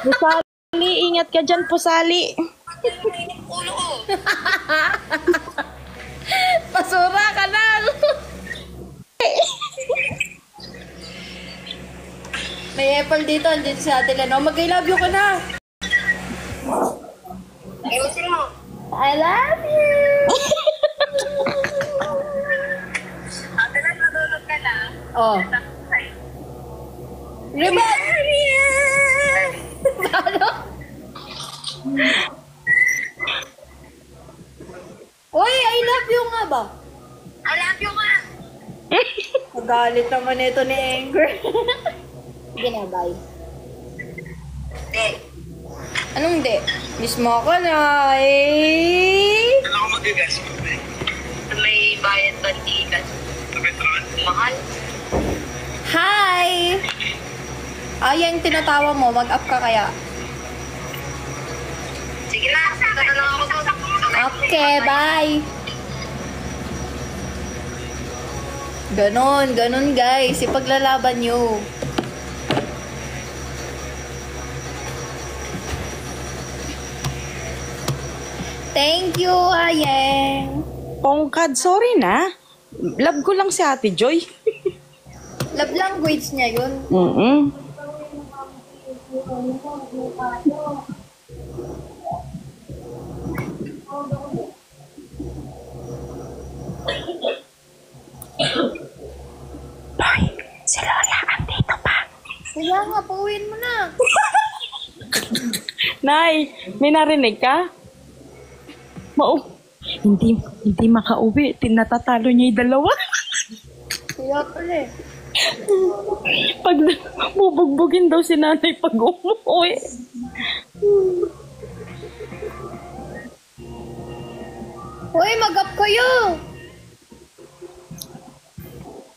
Pusali, ingat ka dyan, Pusali. Ulo ko. Basura ka na. May apple dito, andito si Ate Leno. Mag-I love you ka na. Ayusin mo. I love you. Ate na, natulog ka na. Oh. Riba! Ano? Uy, I love you nga ba? I love you nga. Magalit naman ito ni Anger. Sige na, bye. Hindi. Anong hindi? Miss mo ako na eh. Ano ako mag-gas mo, eh? May bayad ba tikas? Sa Petron? Mahal. Hi! Yung tinatawa mo, mag-up ka kaya? Sige na, punta na lang ako doon. Okay, bye! Ganon guys. Ipaglalaban nyo. Thank you, Ayeng. Pongkad, sorry na. Love ko lang si Ate Joy. Love language niya yun. Boy, si Lola, andito pa. Kaya nga, pauwiin mo na. Nay, may narinig ka? Hindi makauwi. Tinatatalo niya yung dalawa. Kaya pala eh. Pag bubugbugin daw si nanay pag umuwi. Hoy, mag-up kayo!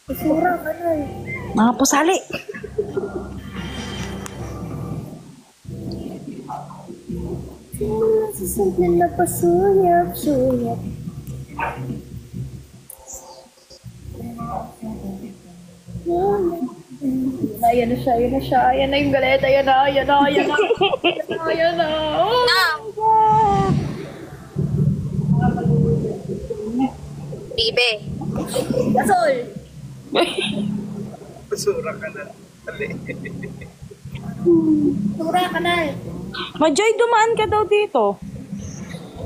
Isura ka na eh. Mga pusali. Sasabihin na pasuyap. Ayan na siya. Ayan na yung galet. Ayan na. Oh! Bibe. Gasol! Basura ka na. Dali. Sura ka na eh. Majoy, dumaan ka daw dito.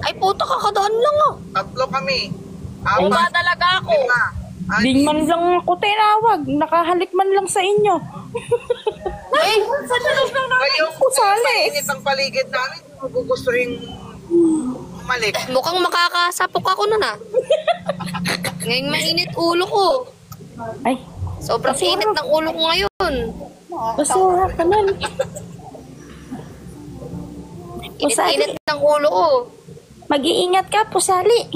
Ay, puta, kakadaan lang ah. Tatlo kami. Ba talaga ako? Lima. Di man lang ako tinawag. Nakahalik man lang sa inyo. Ay, sa tulog lang na. Kayo, Pusali. mainit ang paligid namin. Magugustuhin malik. Mukhang makakasapok ako nun ah. Ngayong mainit ulo ko. Ay, Sobrang init ng ulo ko ngayon. basura ka na. Pusali. Init ng ulo ko. Mag-iingat ka, Pusali.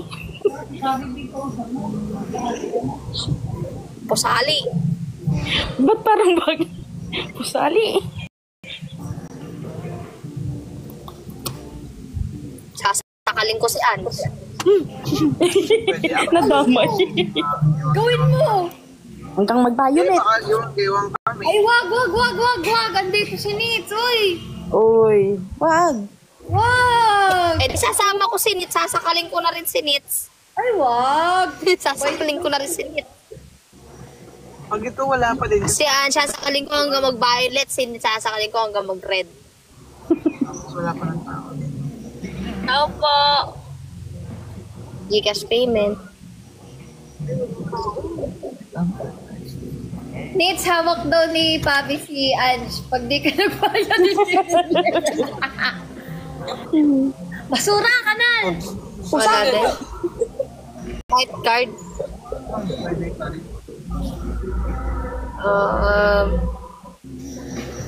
Pusali. Ba't parang Pusali? Sasakalin ko si Ans. Nadamay. Gawin mo! Hanggang Eh, mag-violet. baka yung iwang kami. Ay, wag! Andito si Nitz, uy! Uy, wag. Wag! Eh, di sasama ko si Nits. Sasakalin ko na rin si Nits. Ay, wag! Sasakalin ko na rin si Nits. Pag ito wala pa din. Si Ans, sasakalin ko hanggang mag-violet. Si Nits, sasakalin ko hanggang mag-red. Wala pa ng tao. Tao po. Gcash payment. Nitz, hawak daw ni Papi si Ange. Pag di ka nagbayad, basura ka na! Wala din. White card.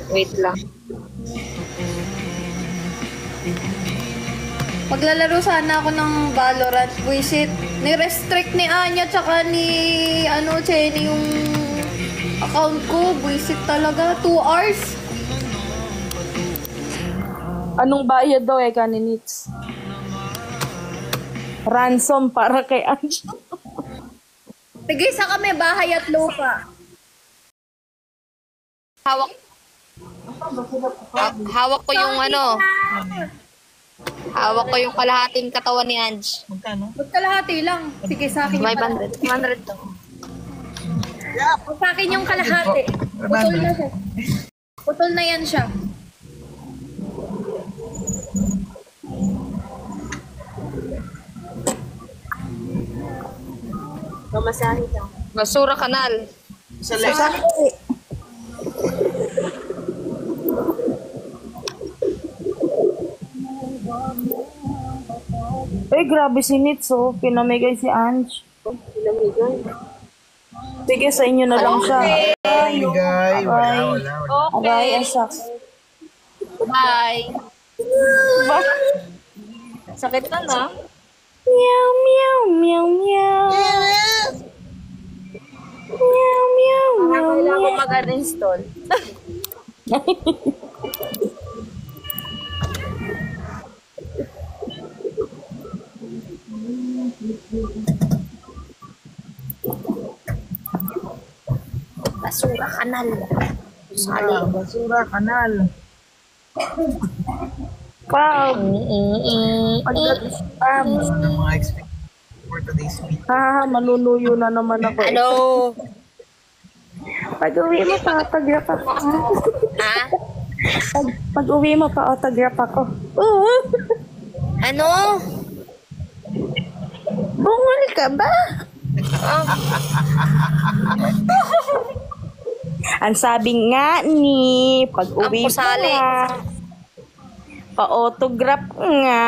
Wait lang. Maglalaro sana ako ng Valorant. Wisit. Ni-restrict ni Anya tsaka ni Chenny yung account ko. Wisit talaga. 2 hours. Anong bayad daw kaninits? Ransom para kay Ange. Tigay sa kami bahay at lupa. Hawak. Hawak ko yung ano. Hawak ko yung kalahating katawan ni Ange. Magkano? Ba't kalahati lang? Sige, sa akin yung 500. 500 to. Sa akin yung kalahati. Putol na siya. Putol na yan siya. Basura kanal. Sa left. Ay, grabe si Nitso. Pinamigay si Ange. Sige, sa inyo na lang siya. Bigay. Wala. Agay, ay shucks. Bye. Sakit ka na? Meow, meow, meow, meow. Meow, meow, meow, Kailangan ko meow. mag-uninstall. Basura kanal. Basura, kanal. Pag, Ano ang mga expectations for today's meeting? manunuyo na naman ako. Ano? Pag uwi mo pa, autograph ako. Ha? Pag uwi mo pa, autograph ako. Ano? Bungol ka ba? Ang sabi nga ni, pag uwi Ang pusali. pa, pa-autograph nga.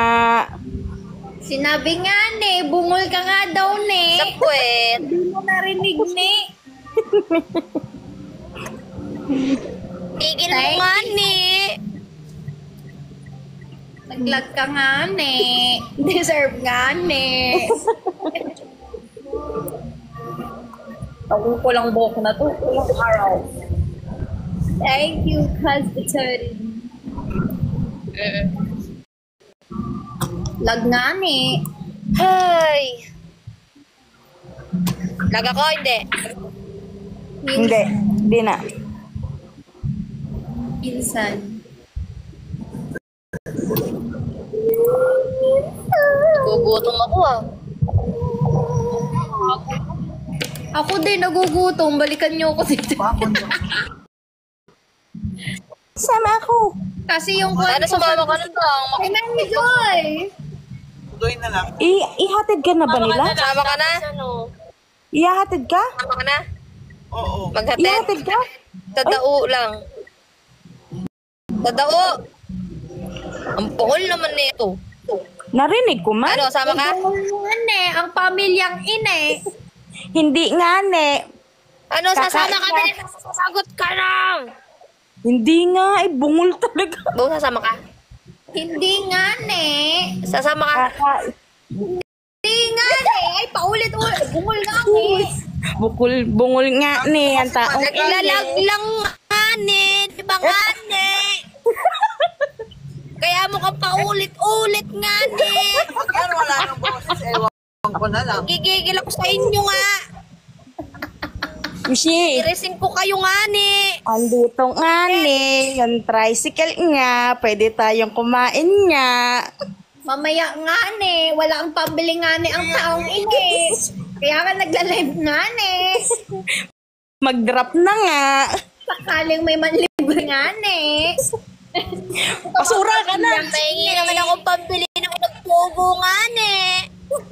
Sinabi nga ne, bungol ka nga daw ne. Sakwet. Hindi mo narinig ne. Tigil mo nga ni. Naglag ka nga ne. Deserve nga ne. Ako ko lang buhok na to. Kulang araw. Thank you, Cuz Lag nga ne. Ay. Lag ako, hindi. Hindi. Hindi na. Minsan. Gugutom ako ah. Ako din nagugutom. Balikan niyo ako dito. Sama ako. Kasi yung Sana sumama ka na lang. Ay, Mami Joy! Tuloy na lang. Ihatid ka na ba nila? Sama ka na? Ihatid ka? Sama ka na? Oo. Maghatid? Ihatid ka? Tadao lang. Tadao! Ang pungol naman nito. Narinig ko man. Ano, sama ka? Ang ne, ang pamilyang ine. Hindi nga ne. Ano, sasama Kakain ka ka. din? Sasagot ka lang! Hindi nga. Bungol talaga. Bo, sasama ka? Hindi nga ne. Sasama ka? Hindi nga ne. Ay, paulit-ulit. Bungol nga ne. Bungol nga ne. Ang taong Naglalag lang nga ni. Di ba nga ni? Kaya mo ka paulit-ulit nga ni. Pero wala nang boses. Ewan ko na lang. Gigigil ako sa inyo nga. Mishi. Irising ko kayo nga ni. Andito nga ne. Yung tricycle nga. Pwede tayong kumain nga. Mamaya nga ne. Wala ang pambili nga ne ang taong ine. Kaya ka nagla-live nga ne. Mag-drop na nga. Sakaling may manlibre nga ne. Basura ka na. Pahingi naman akong pambili ng nagpugo nga ni.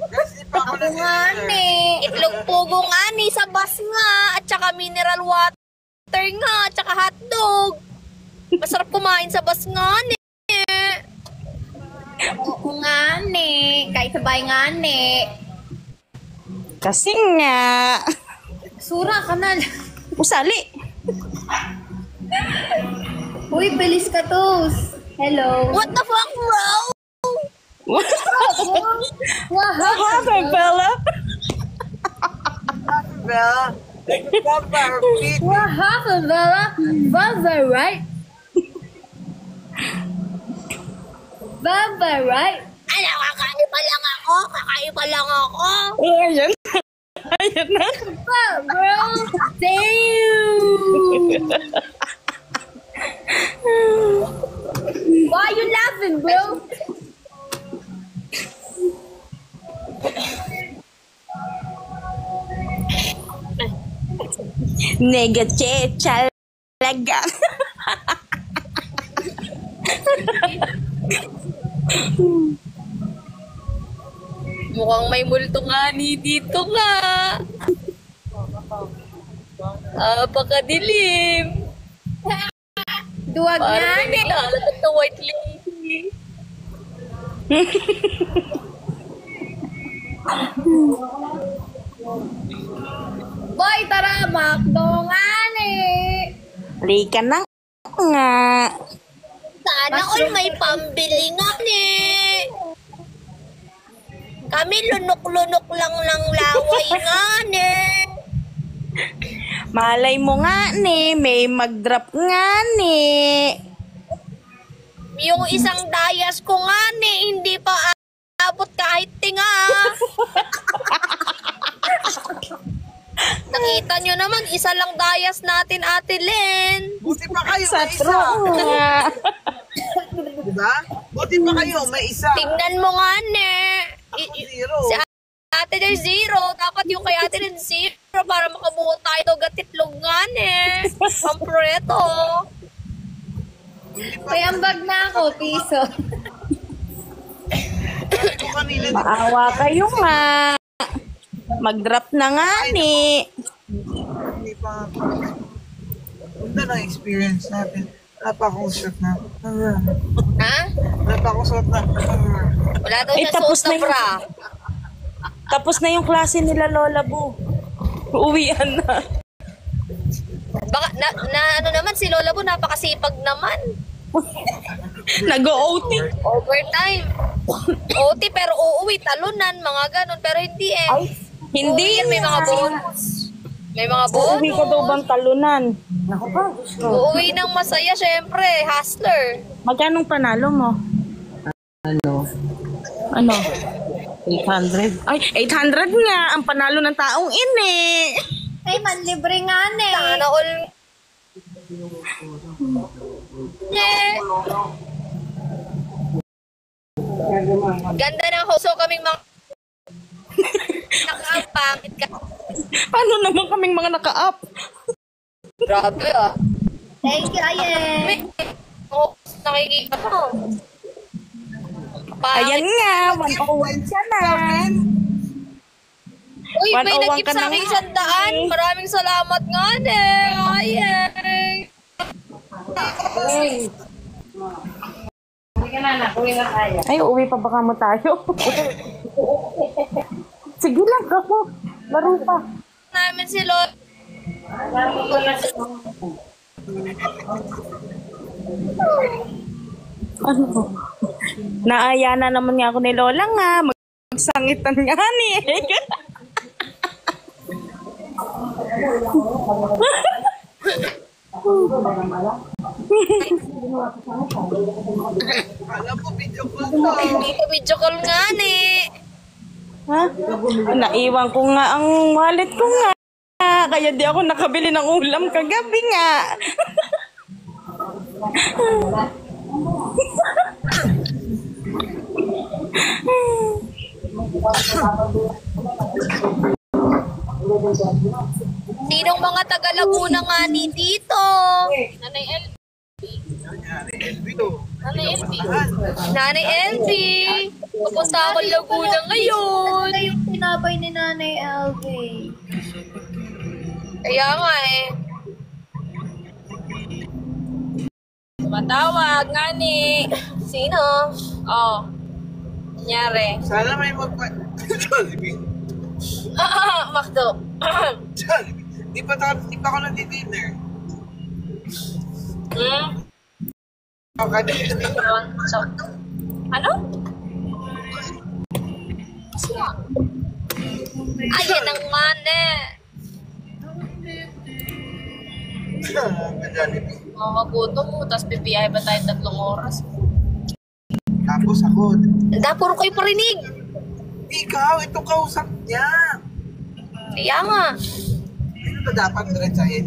Kasi pa ako Ako nga ne. Itlog pugo nga ni sa bus nga. At saka mineral water nga. At saka hotdog. Masarap kumain sa bus nga ni. Oo nga ne. Kahit sabay nga ne. Kasi nga. Sura ka na. Usali. Uy, bilis ka tos. Hello. What the fuck, bro? What Wow. happened, Bella? Bella. Papa, her feet. What happened, Bella? Baba, right? Baba, right? Ano, kakaiba lang ako. Kakaiba lang ako. Ayan. Ayan na. Baba, bro. Damn. Why you laughing, bro? Negache, talaga. Mukhang may multo nga ni dito nga. Apakadilim. Duwag nga Parang ni. nilalagat na white lady. Boy, tara, McDo nga ni. Halika na nga. Sana all may pambili nga ni. Kami lunok-lunok lang ng laway nga ni. Malay mo nga ni, may mag-drop nga ni. Yung isang dayas ko nga ni, hindi pa abot kahit tinga. Nakita nyo naman, isa lang dayas natin, Ate Len. Buti pa kayo, Sa may isa. true nga. Diba? Buti pa kayo, may isa. Tingnan mo nga ni. Zero. Si Ate Len zero, dapat yung kay Ate Len zero para makabuo tayo gatitlog nga ni. Pampreto. May ambag na ako, piso. Ito kanina. Maawa kayo nga. Mag-drop na nga ni. Hindi pa. Ganda na experience natin. Wala pa akong shot na. Ha? Wala pa akong shot na. Wala daw Eh, siya tapos suot na na yun. bra. Tapos na yung klase nila Lola Bu. Uuwian na. Baka, ano naman, si Lola po napakasipag naman. Nag-OT. Overtime. OT pero uuwi, talunan, mga ganun. Pero hindi eh. Ay, hindi. Uuwi yan, may mga bonus. May mga bonus. Uuwi ka daw bang talunan? Uuwi ng masaya, syempre. Hustler. Magkanong panalo mo? Ano? 800. Ay, 800 nga. Ang panalo ng taong ini. Ay, manlibre nga ni. Sana all. Yeah. Ganda ng hoso kaming mga nakapangit ka. Paano naman kaming mga naka-up? Grabe ah. Thank you, Ayen. Oh, nakikita mo. Ayan nga, 101 siya na. Uy, may 101 nag-give ka sa na akin nga. 100. Maraming salamat nga, ne. Ayen. Ay, uuwi pa baka mo tayo. Sige lang, ako. Laro pa. Namin si Lord. Ano po? Naaya na naman nga ako ni Lola nga. Magsangitan nga ni. Alam ko, video ko to. Dito video call nga, ne. Ha? Naiwan ko nga ang wallet ko nga. Kaya di ako nakabili ng ulam kagabi nga. Sinong mga taga Laguna nga ni dito? Nanay LB. Nanay LB. Nanay LB. Papunta ako Laguna ngayon. Ito yung tinapay ni Nanay LV. Kaya nga eh. Tumatawag nga ni. Sino? Oh. Nangyari. Sana may Jollibee. Makdo. Jollibee. Di pa ako nag-dinner. Ano? Ayan ang mane. Jollibee. Mamagutom mo, tapos pipiyahe ba tayo 3 oras? Tapos ako, Puro kayo parinig. ikaw, itong kausap niya. Kaya nga. Ito dapat diretsahin.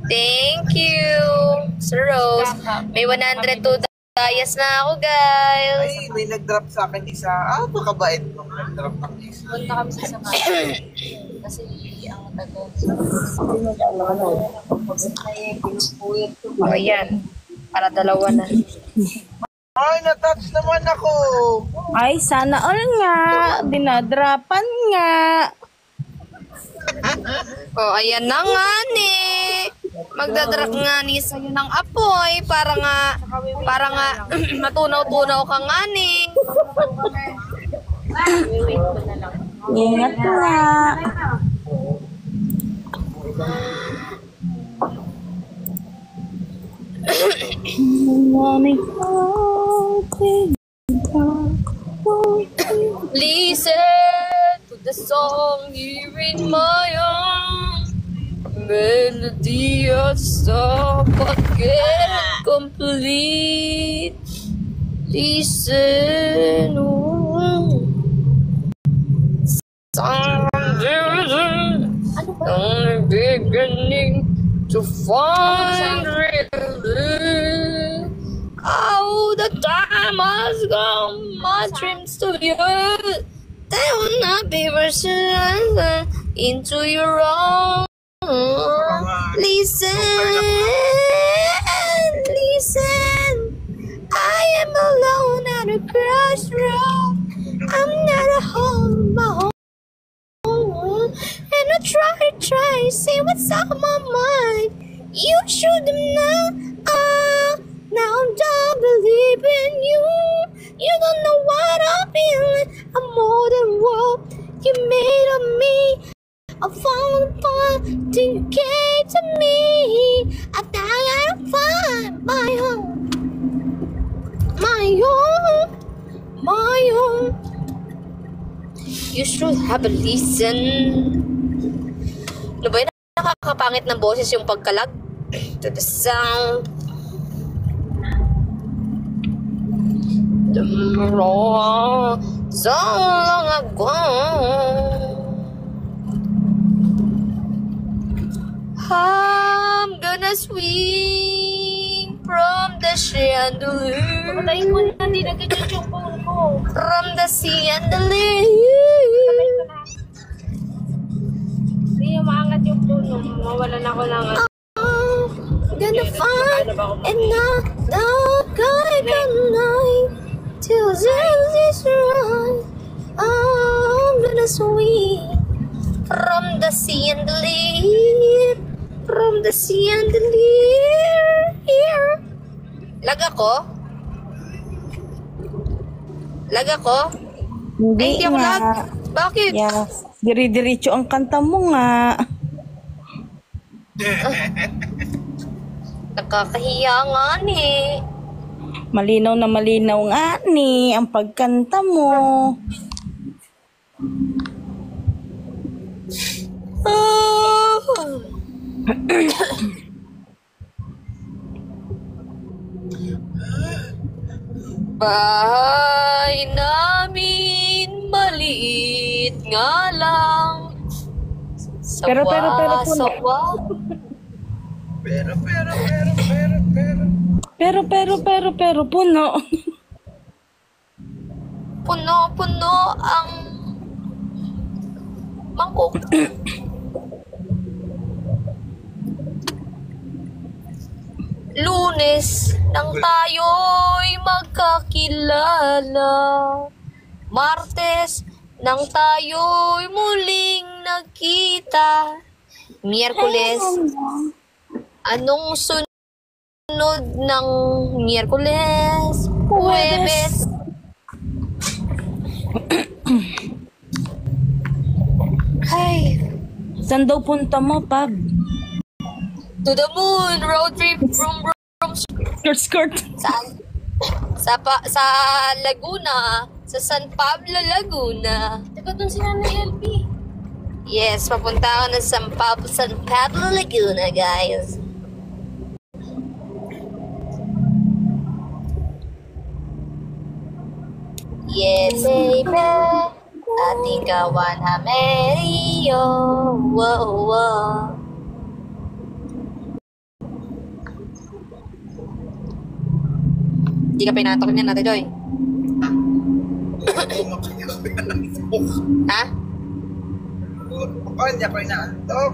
Thank you, Sir Rose. May 102 dayas na ako, guys. Ay, may nag-drop sa akin isa. Pakabait nung nag-drop ng isa. Punta kami sa sama. Kasi ang tagal. Ayan. Para dalawa na. Ay, na-touch naman ako. Ay, sana all nga. Dinadrapan nga. Oh, ayan na nga ni. Magdadrop nga ni sa'yo ng apoy para nga matunaw-tunaw ka nga ni. Ingat nga. Listen to the song here in my arms. Melody of song forget complete. Listen, only beginning to find relief. Oh, the time has gone, my dreams to you. They will not be version into your own. Listen, listen. I am alone at a crossroad. I'm not at home, my home. And I try to see what's on my mind. You should know. Now I don't believe in you. You don't know what I'm feeling. I'm more than what you made of me. I fall apart till you came to me. I thought I gotta find my home, my own, my own. You should have a listen. Ano ba yun? Nakakapangit ng boses yung pagkalag? To the sound. So long ago, I'm gonna swing from the chandelier. Patayin mo na, hindi nag-judge yung phone mo. From the chandelier. Hindi yung maangat yung phone mo. Mawalan ako ng... Gonna find another guy tonight till this is right. I'm gonna swing from the chandelier, from the chandelier. Here. Lag ako? Lag ako? Ay, hindi ako lag. Bakit? Yes. Diri-diretso ang kanta mo nga. Nakakahiya nga ni. Malinaw na malinaw nga ni ang pagkanta mo. Bahay namin maliit nga lang. Sawa, Pero puno. sawa. Pero puno. Puno-puno ang mangkok. Lunes nang tayo'y magkakilala. Martes nang tayo'y muling nagkita. Miyerkules, anong sunod ng Miyerkules? Huwebes. Ay, Saan daw punta mo, Pab? to the moon, road trip from Skirt. sa Laguna, sa San Pablo, Laguna. Teka, doon si Nanay LB. Yes, papunta ako ng San Pablo, Laguna, guys. Yes, baby. Ating kawan Ameriyo. Whoa, whoa. Hindi ka pinatok niya, Ate Joy. Ha? Hindi ako inaantok.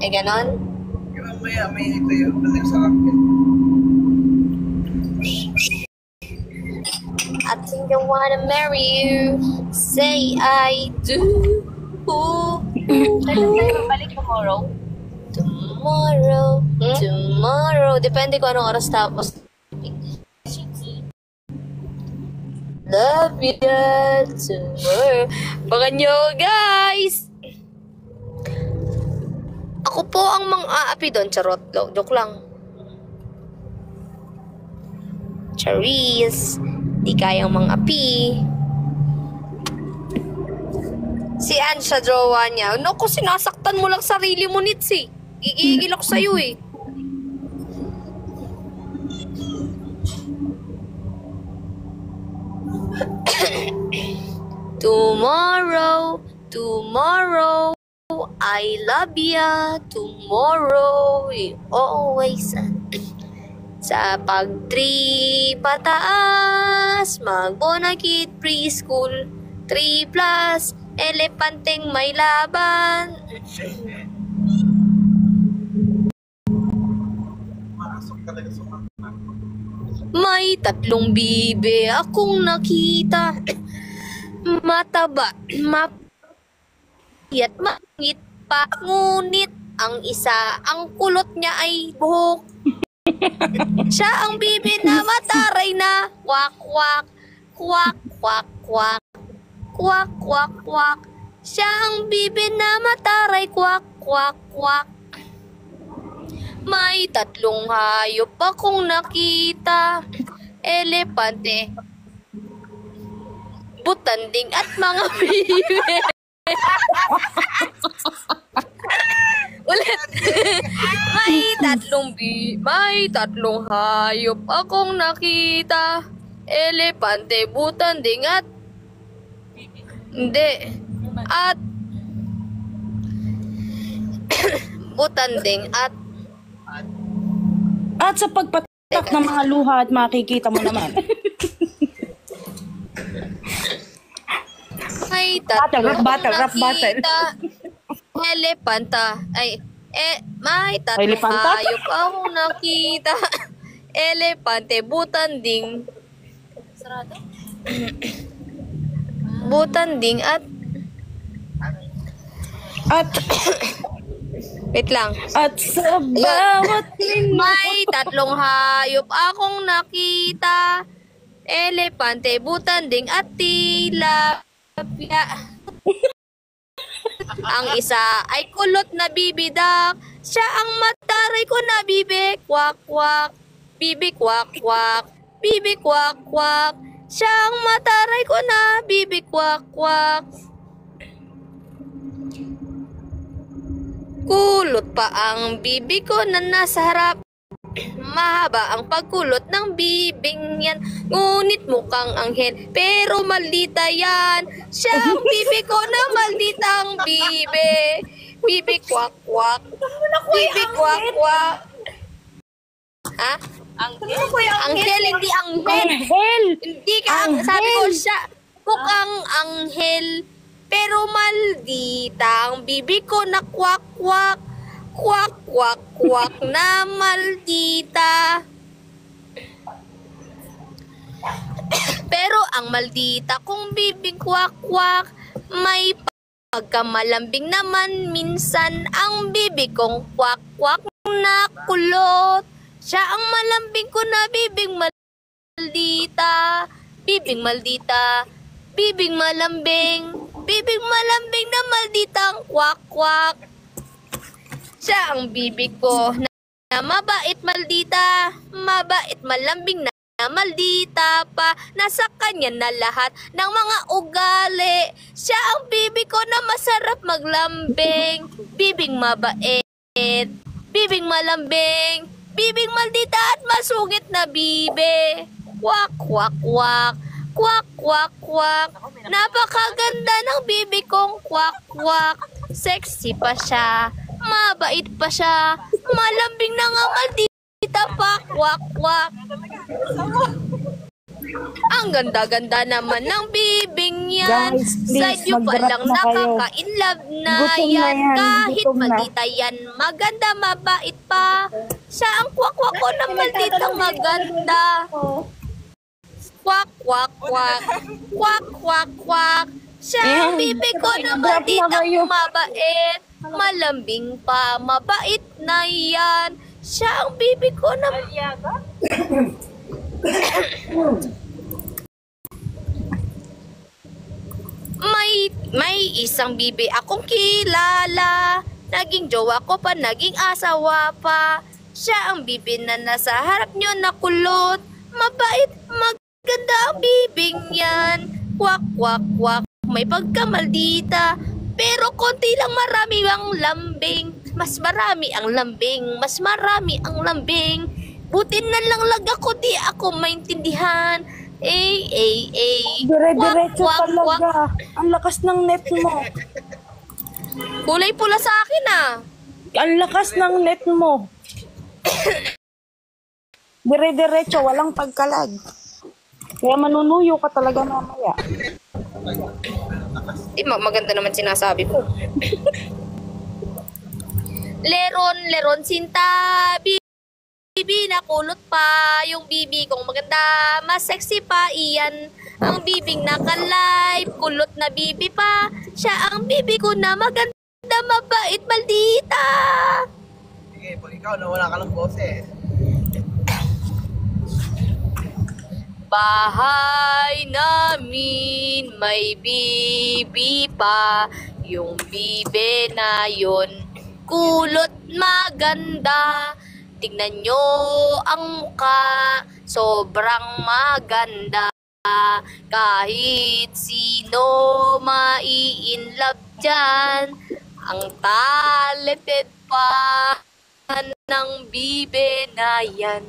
Eh, ganon? Kaya mamaya may ito yung tanong sa akin. I think I wanna marry you. Say I do. Kailan tayo babalik tomorrow? Tomorrow. Depende kung anong oras tapos. Love you tomorrow. Baka nyo, guys. Ako po ang mang-aapi doon. Charot. Joke lang. Charis. Di kayang mang-api. Si Anne sa jowa niya. Naku, sinasaktan mo lang sarili mo, Nitsi. Iigil ako sa'yo eh. Tomorrow, I love ya. Tomorrow, you always. Sa pag-3 pataas, mag-bonakit preschool. 3 plus, elepanteng may laban. May 3 bibe akong nakita. Mataba, mapiyat, mangit pa. Ngunit ang isa, ang kulot niya ay buhok. Siya ang bibi na mataray na. Kwak, kwak, kwak, kwak, kwak. Kwak, kwak, kwak. Siya ang bibi na mataray. Kwak, kwak, kwak. May 3 hayop akong nakita. Elepante, butanding at mga bibi. Ulit. May 3 hayop akong nakita. Elepante, butanding at butanding at At sa pagpatak ng mga luha at makikita mo naman. may 3 Rap battle. nakita. Elepanta. May 3 Elepanta? hayop akong nakita. Elepante, butanding. Butanding at wait lang. At sa bawat May 3 hayop akong nakita. Elepante, butanding at tilapia. Ang isa ay kulot na bibidak. Siya ang mataray ko na bibi. Kwak, kwak. Bibi, kwak, kwak. Bibi, kwak, kwak. Siya ang mataray ko na bibi, kwak, kwak. Kulot pa ang bibi ko na nasa harap. Mahaba ang pagkulot ng bibing yan. Ngunit mukhang anghel, pero maldita yan. Siya ang bibi ko na malditang bibi. Bibi kwak kwak. Bibi kwak kwak. Ha? Anghel, hindi anghel. Hindi ka, sabi ko siya, mukhang anghel, pero maldita ang bibi ko na kwak kwak. Kwak, kwak, kwak na maldita. Pero ang maldita kong bibig kwak, kwak, may pagkamalambing naman minsan ang bibig kong kwak, kwak na kulot. Siya ang malambing ko na bibig maldita. Bibig maldita. Bibig malambing. Bibig malambing na malditang kwak, kwak. Siya ang bibig ko na mabait maldita, mabait malambing na maldita pa. Nasa kanya na lahat ng mga ugali. Siya ang bibig ko na masarap maglambing. Bibig mabait, bibig malambing, bibig maldita at masugit na bibe. Kwak, kwak, kwak. Kwak, kwak, kwak. Napakaganda ng bibig kong kwak, kwak. Sexy pa siya. Mabait pa siya. Malambing na nga maldita pa. Kwak, kwak. Ang ganda-ganda naman ng bibing yan. Guys, please, Sa inyo pa mag-rap lang na kayo. nakaka-inlove na Gutom na yan. yan, Kahit gutom na. maldita yan, maganda, mabait pa. Siya ang kwak-kwak ko na malditang maganda. Kwak, kwak, kwak. Kwak, kwak, kwak. Siya ang Ayan. bibig ko na Rap na malditang kayo. mabait. Malambing pa, mabait na yan. Siya ang bibig ko na... May isang bibi akong kilala. Naging jowa ko pa, naging asawa pa. Siya ang bibi na nasa harap nyo na kulot. Mabait, maganda ang bibing yan. Kwak, kwak, kwak, may pagkamaldita. Pero konti lang, marami ang lambing. Mas marami ang lambing, mas marami ang lambing. Buti na lang lag ako, di ako maintindihan. Dire-diretso Kwak, kwak, kwak. talaga. Ang lakas ng net mo. Kulay pula sa akin ah. Ang lakas ng net mo. Dire-diretso, walang pagkalag. Kaya manunuyo ka talaga mamaya. Maganda naman sinasabi ko. Leron, leron, sinta, bibi na kulot pa. Yung bibi kong maganda, mas sexy pa. Iyan ang bibing naka-live, kulot na bibi pa. Siya ang bibi ko na maganda, mabait, maldita. Sige, pag ikaw nawala ka ng boses. Bahay namin may bibi pa. Yung bibe na yun, kulot maganda. Tingnan nyo ang mukha, sobrang maganda. Kahit sino mai-inlove dyan. Ang talented pa ng bibe na yan.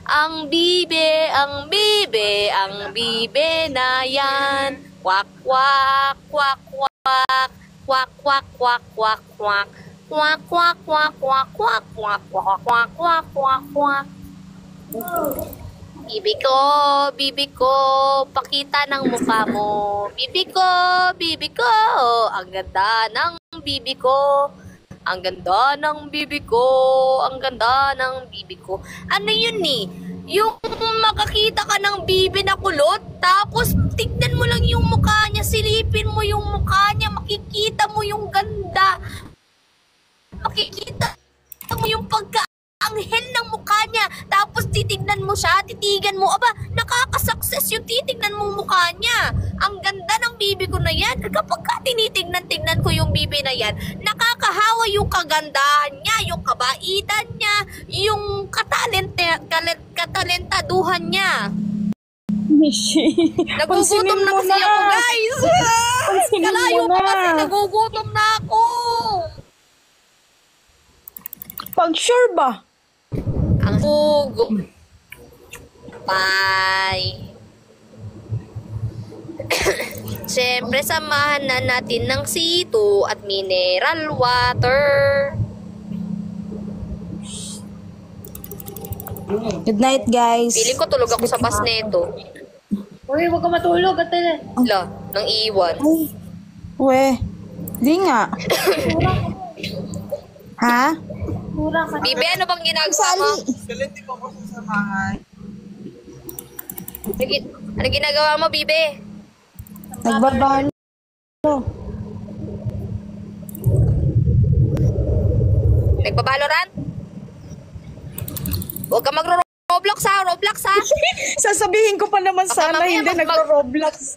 Ang bibe, ang bibe, ang bibe na yan. Kwak, kwak, kwak, kwak. Kwak, kwak, kwak, kwak, kwak. Kwak, kwak, kwak, kwak, kwak, kwak, kwak, kwak, kwak, kwak, kwak. Bibi ko, pakita ng mukha mo. Bibi ko, ang ganda ng bibi ko. Ang ganda ng bibi ko, ang ganda ng bibi ko. Ano yun eh? Yung makakita ka ng bibi na kulot, tapos tignan mo lang yung mukha niya, silipin mo yung mukha niya, makikita mo yung ganda. Makikita mo yung pagka-anghel ng mukha niya. Tapos titignan mo siya, titigan mo, aba, nakaka-success yung titignan mo mukha niya. Ang ganda ng bibi ko na yan. Kapag ka tinitignan ko yung bibi na yan, nakakahawa yung kagandahan niya, yung kabaitan niya, yung katalentaduhan niya. Mishi. Nagugutom na kasi ako, guys. Pansinin Kalayo mo ko na. kasi, nagugutom na ako. Pag sure ba? Ang hugo. Bye. Siyempre, samahan na natin ng C2 at mineral water. Good night, guys. Feeling ko tulog ako sa bus neto. Uy, huwag ka matulog. La, nang iwan. Ay, we. Di nga. Ha? Bibi, ano bang ginagawa mo? Galit di pa ako sasamahan. Ano ginagawa mo, Bibi? Nagbabalo. Nagbabalorant? Huwag ka magro-roblox ha, Roblox ha. Sasabihin ko pa naman sana mamaya hindi nagro-Roblox.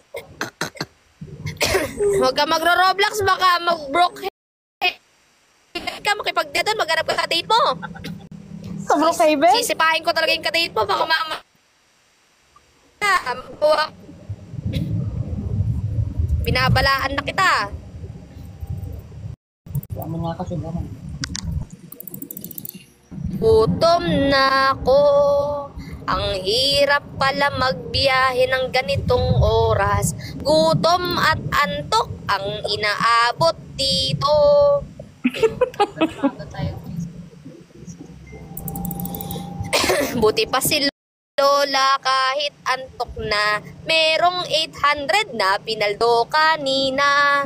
Huwag ka magro-Roblox, baka mag-broke ka, makipag-deadon, maghanap ka ka-date mo. Sa Brookhaven? Sisipahin ko talaga yung ka-date mo, baka binabalaan na kita. Gutom na ako. Ang hirap pala magbiyahe ng ganitong oras. Gutom at antok ang inaabot dito. Buti pa si lola kahit antok na. Merong 800 na pinaldo kanina.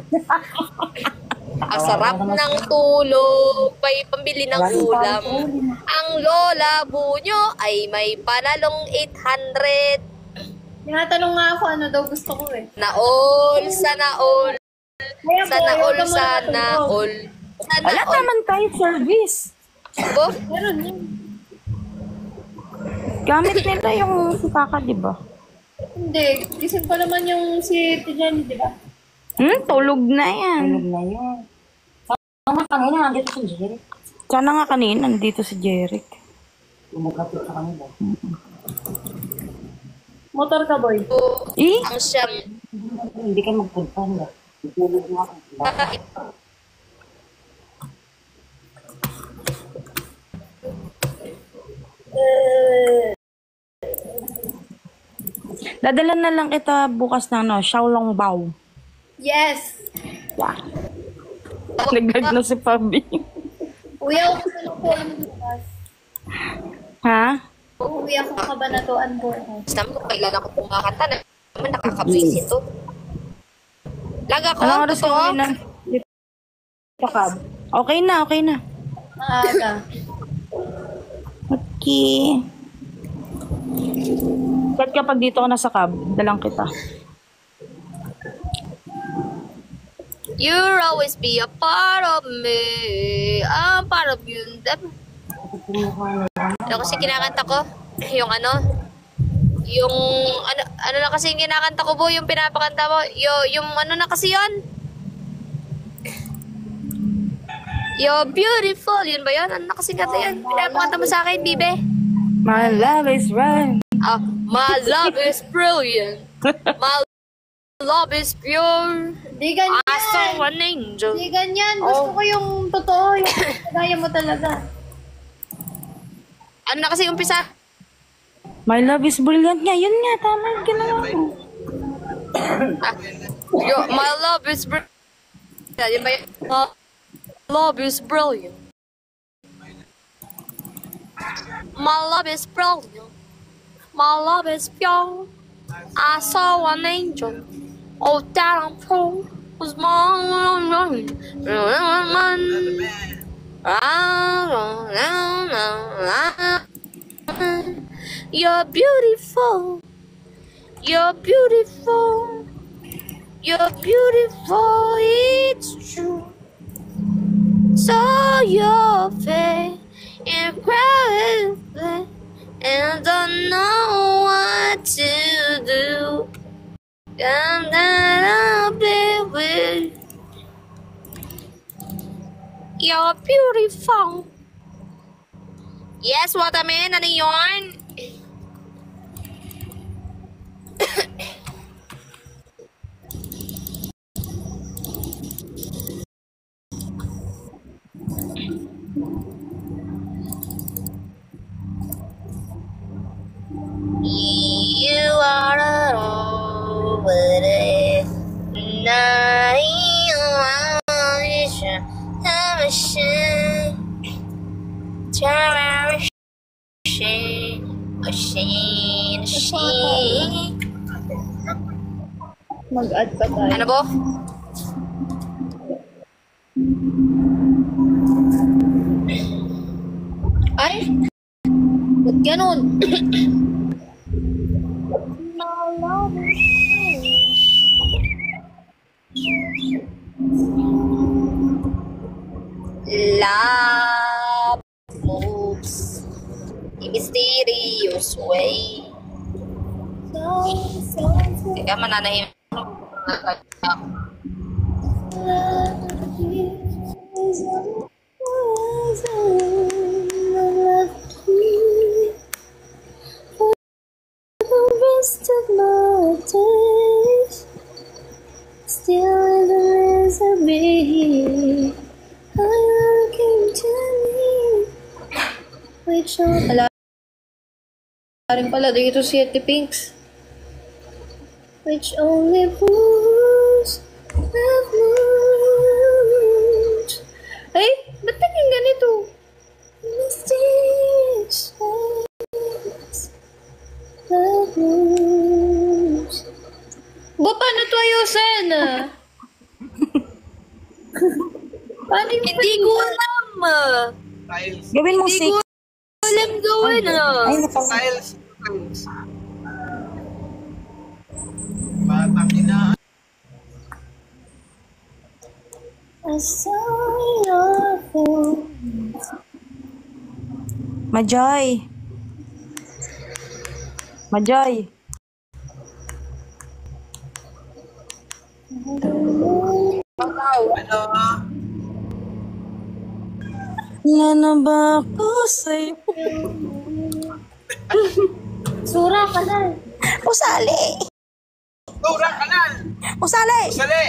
Ang sarap ng tulog, may pambili ng ulam. Ang lola bunyo ay may panalong 800. Tinatanong nga ako ano daw gusto ko eh. Naol, sana all. Sana all, sana all. Sana Wala all. naman tayo service. Bo? Meron yun. Gamit nila yung kaka, di ba? Hindi. Gising pa naman yung si Jenny, di ba? Tulog na yan. Na yun. Sana kanina nandito si Jerry. Sana nga kanina, nandito si Jeric. Umagapit sa kanila. Motor ka, boy. Eh? Ang siyang Hindi ka magpunta. Tutulog nga ako. Dadala na lang kita bukas ng Xiaolongbao. Yes! Naglag na si Fabi. Uwi ako sa kabanatuan bukas. Ha? Uwi ako sa kabanatuan bukas. naman kung kailan ako pumakanta na naman nakakabisi ito. Laga ko, Anong oras ka totoo? uwi na? Dito ka. Okay na, okay na. Maaga. Okay. Ba't kapag dito ka na sa cab, dalang kita. You'll always be a part of me. I'm part of you. Ano kasi kinakanta ko? Yung ano? Yung ano na kasi yung kinakanta ko po, yung pinapakanta mo, yung ano na kasi yun? You're beautiful, yun ba yun? Ano na kasi kanta yun? Pinapakanta mo sa akin, bibe? My love is right. My love is brilliant. My love is pure. Di ganyan. I saw an angel. Di ganyan. Gusto ko yung totoo. Yung kagaya mo talaga. Ano na kasi umpisa? My love is brilliant nga. Yun nga, tama yung ginawa ko. My love is brilliant. Yun ba yun? My love is brilliant. My love is brilliant. My love is pure. I saw an angel. Oh, that I'm poor. Was mine. You're beautiful. You're beautiful. You're beautiful. It's true. So your face incredible, and don't know what to do. And then I'll be with you. You're beautiful. Yes, what I mean, ano yun? You are all what it is. Mag-add pa tayo. Ano po? Ay! Ba't ganun? Love moves in mysterious way. Teka, mananahimik. Rest of my days, still in the rest of me. I came to me. Wait, so wala rin pala dito si Ate Pinks. Which only proves I've moved. Ay, ba't naging ganito? Mysterious ways. paano ito ayusin? Paano yung Hindi ko alam. Tiles. Gawin mong Hindi ko alam gawin. Ay, napag... Tiles. Batang ina. Majay. Majay. Ano? Wala na ba ako sa'yo? Sura ka na. Usali! Tura kanal! Usali! Usali!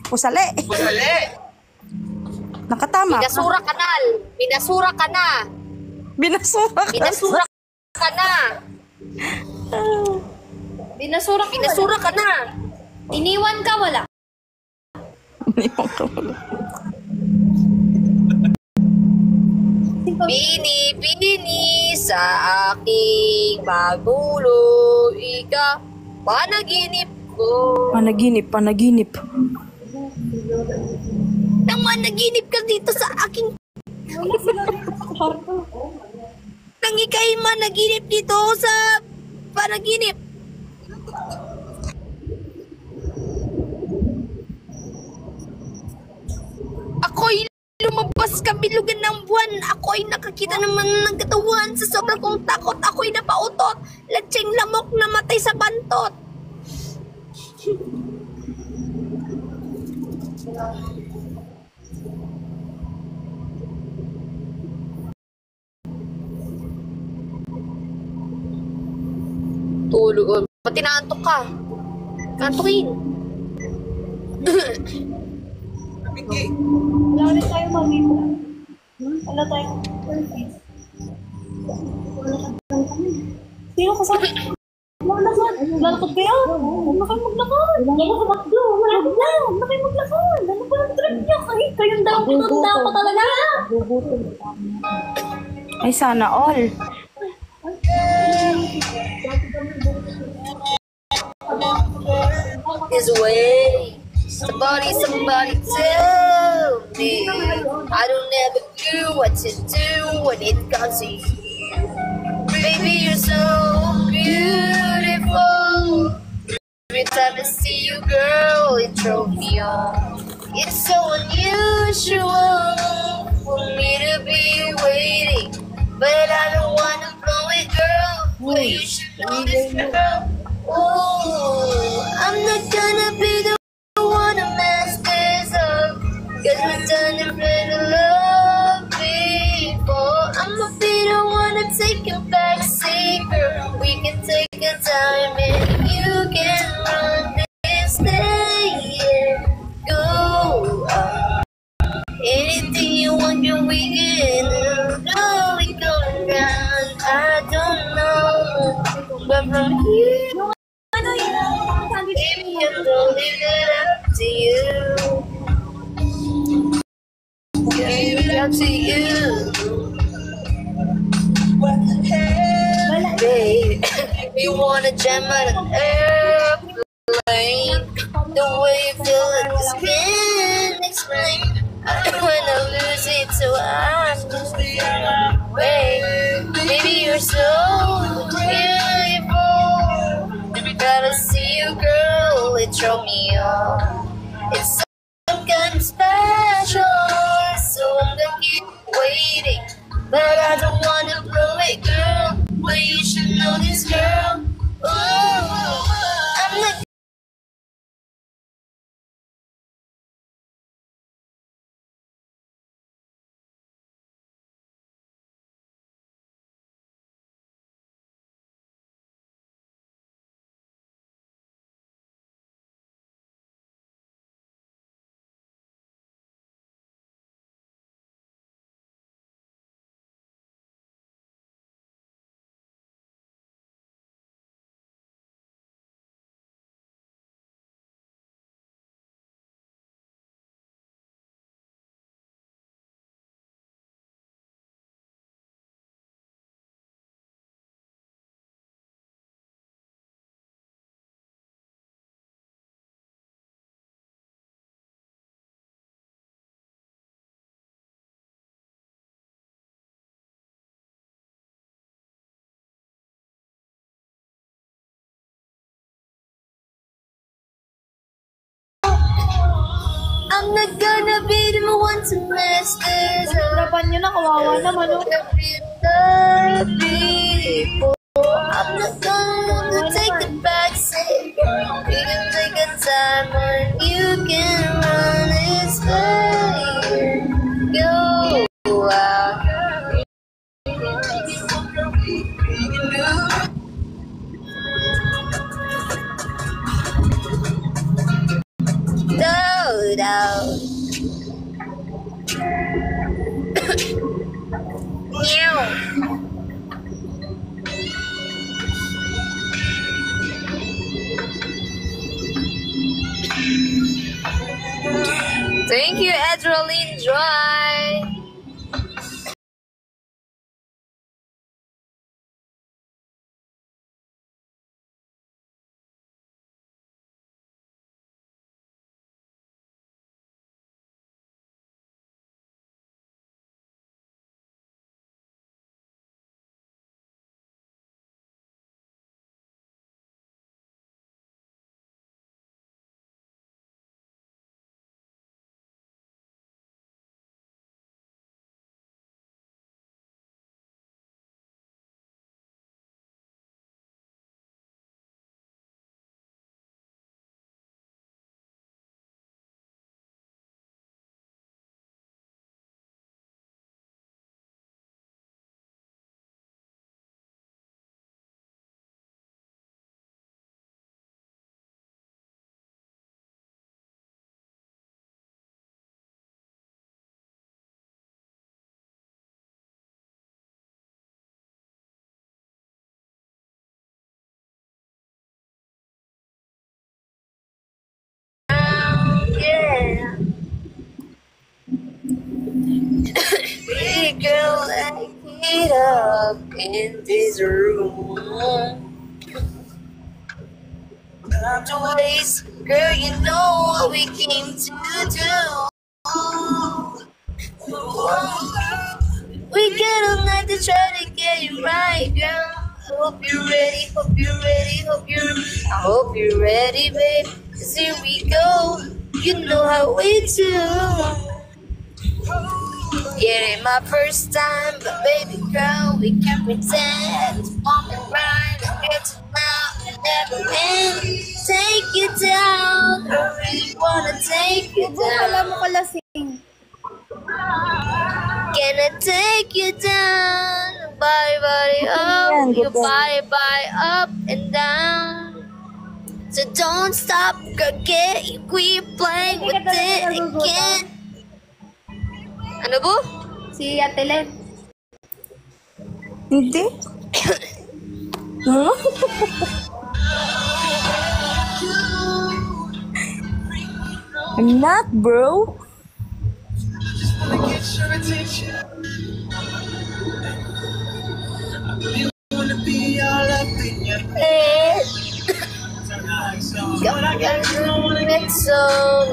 Usali! Usali! Nakatama ka. Binasura kanal. Binasura ka na. Binasura ka. Binasura ka na. binasura ka? Binasura ka na. Iniwan ka wala? Bini sa aking magulo. Ika, panaginip ko. Panaginip. Nang managinip ka dito sa aking... Nang ikay managinip dito sa panaginip. Ako'y lumabas kabilugan ng buwan. Ako'y nakakita naman ng katawan. Sa sobrang kong takot, ako'y napautot. Latsing lamok na matay sa bantot. Tulog. Pati naantok ka. Kantukin. Hindi. Wala rin tayo mamita. Wala tayo perfect. Sino ka sa... Maglakad. Lalakad kayo? Huwag na kayo maglakad. Huwag na kayo maglakad. Huwag na kayo maglakad. Ano ba ang trip niyo? Kayong daw pa talaga. Ay, sana all. His way. Somebody tell me. I don't ever do what to do when it comes to you. Baby, you're so beautiful. Every time I see you, girl, it drove me on. It's so unusual for me to be waiting, but I don't wanna blow it, girl. But you should know this, girl. Oh, I'm not gonna be the one to mess this up, 'cause we've done it for the love before. I'ma be the one to take it back, see, girl. We can take our time and you can run this day, yeah. Go up. Anything you want, your weekend. No, we going down. I don't know, but from here, baby, I'm gonna leave it up to you. Leave it up to you. Babe, you wanna jam on an airplane? The way you feel it, just can't explain. I wanna lose it, so I'm just way. Baby, you're so beautiful. Gotta see you, girl, it drove me on. It's some kind of special, so I'm gonna keep waiting. But I don't wanna blow it, girl. But you should know this, girl. Ooh, I'm not I'm not gonna be the one to mess this up. Hirapan nyo na, kawawa naman. Oh. I'm not gonna take the back seat. We can take a time when you can run this way. Go out. Down. Thank you, Adrenaline Joy. Yeah. Hey girl, let's get up in this room. Time to waste, girl, you know what we came to do. We got all night to try to get you right, girl. Hope you're ready, hope you're ready, I hope you're ready, babe. 'Cause here we go, you know how we do. It ain't my first time, but baby girl, we can pretend it's bump and grind. It's now and never end. Take you down, I really wanna take you Kala mo down. kalasing. Can I take you down? Body up, your body up and down. So don't stop, girl, keep playing with it again. Ano po? Si Ate Len. Hindi. Huh? I'm not, bro. Wanna get your attention. You wanna be all up in your Hey, But I got you on a next song.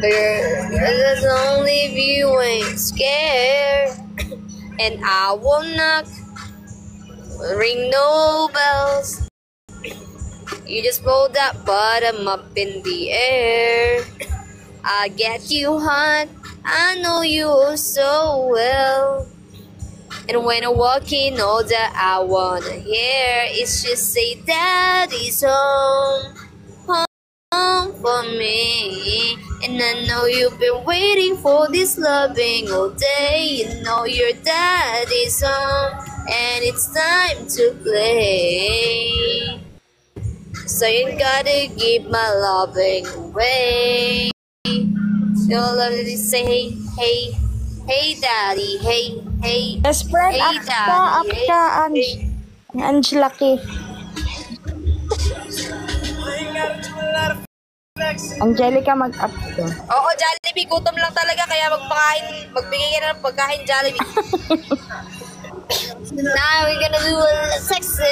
There's only if you ain't scared. And I will not ring no bells. You just roll that bottom up in the air. I get you hot, I know you so well. And when I walk in, all that I wanna hear is just say daddy's home, home for me. And I know you've been waiting for this loving all day. You know your daddy's home, and it's time to play. So you gotta give my loving away. You'll love to say hey, hey, hey daddy, hey, hey. Best friend, Hey, up ka, Daddy. Angela K. Angelica, mag-up ka. Oo, Jollibee, gutom lang talaga kaya magbigay ka na ng pagkain Jollibee. Now we're gonna do a little sexy.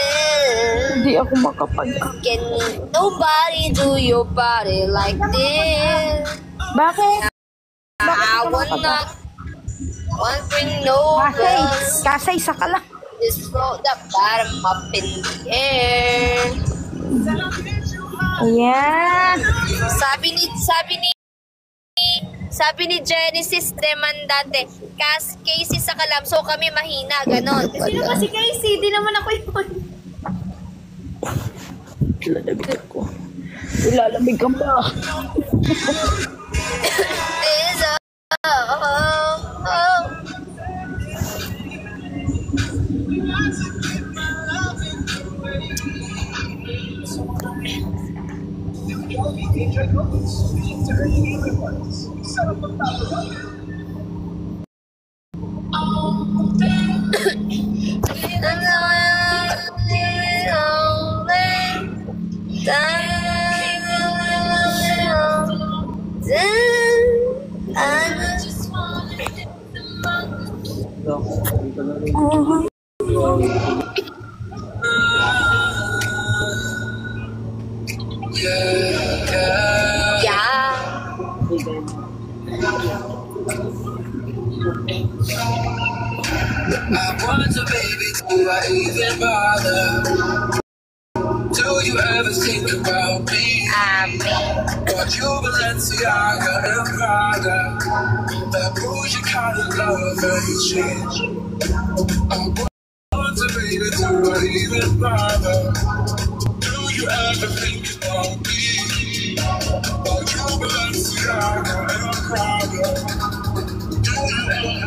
Hindi ako makapag-up. Can nobody do your body like this? Bakit? I wanna bring no Kasay. bells. Kasay sa ka lang. Just float that bottom up in the air. Ayan. Sabi ni Genesis Demandante, Casey sa Kalamso kami mahina, ganon. Sino ba si Casey? Di naman ako yun. Lalamig ako. Lalamig ka ba? Is oh. I wonder, baby, do I even bother? Do you ever think about me? Got you Balenciaga and Prada, that bougie kind of love ain't change. I wonder, baby, do I even bother? Do you ever think about me? Got you Balenciaga and Prada. Do you ever?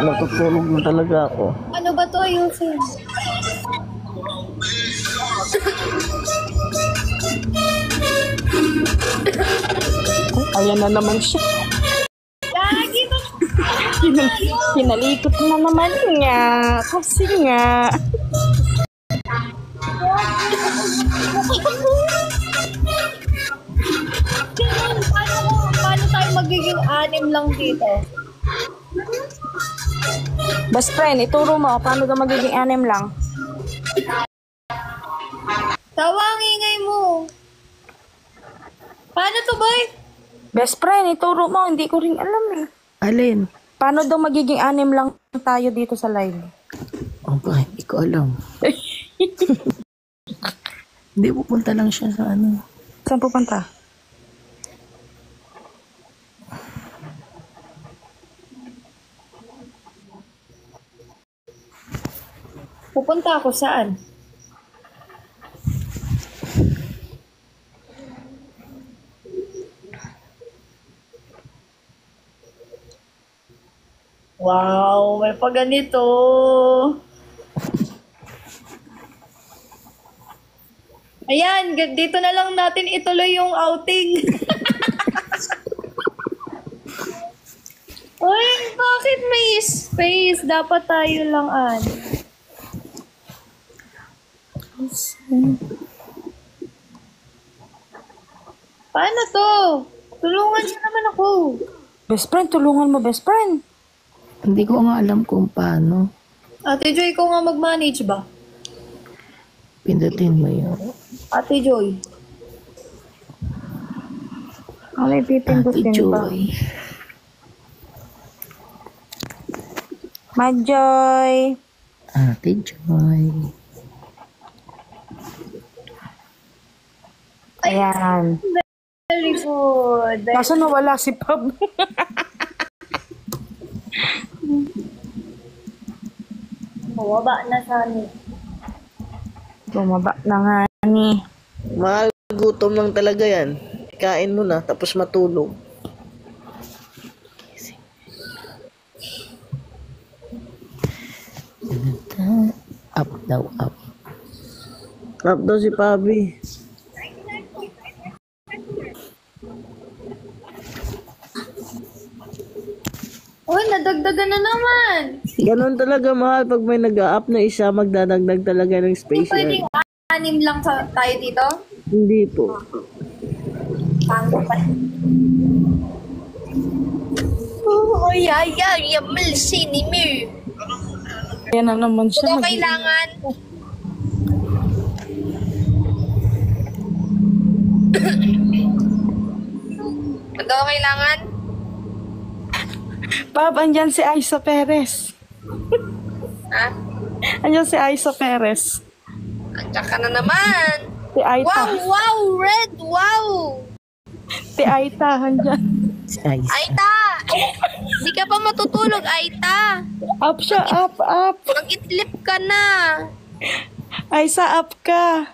Natutulog na talaga ako. Ano ba to, ayusin? Ayan na naman siya. Lagi ba? Pinalikot na naman niya. Kasi nga. Ganun, paano tayo magiging anim lang dito? Best friend, ituro mo. Paano ka magiging anim lang? Tawa ang ingay mo. Paano to, boy? Best friend, ituro mo. Hindi ko rin alam eh. Alin? Paano daw magiging anim lang tayo dito sa live? Aba, hindi ko alam. Hindi, pupunta lang siya sa ano. Saan pupunta? Pupunta ako saan? Wow, may pa ganito. Ayan, dito na lang natin ituloy yung outing. Uy, bakit may space? Dapat tayo lang Paano to? Tulungan siya naman ako. Best friend, tulungan mo, best friend. Hindi ko nga alam kung paano. Ate Joy, ikaw nga mag-manage ba? Pindutin mo yun. Ate Joy. Ano Ate ipipindutin pa? Joy. Majoy. Ate Joy. Ayan. Very good. Kaso nawala si Pab. Bumaba na sana. Bumaba na nga ni. Magutom lang talaga yan. Kain mo na, tapos matulog. Up daw, up. Up daw si Pabi. Uy, nadagdagan na naman. Ganon talaga, mahal. Pag may nag-up na isa, magdadagdag talaga ng Hindi space pwedeng yan. anim lang tayo dito? Hindi po. Tango pa. Oh, yamal sinimi. Ayan na naman siya. Ito kailangan. Ito kailangan. Bob, andyan si Aiza Perez. Ha? Andyan si Aiza Perez. Andiyan ka na naman. Si Aita. Wow, Red, wow. Si Aita, andyan. Si Ice. Aita! Di ka pa matutulog, Aita. Up siya, up. Mag-itlip ka na. Aiza, up ka.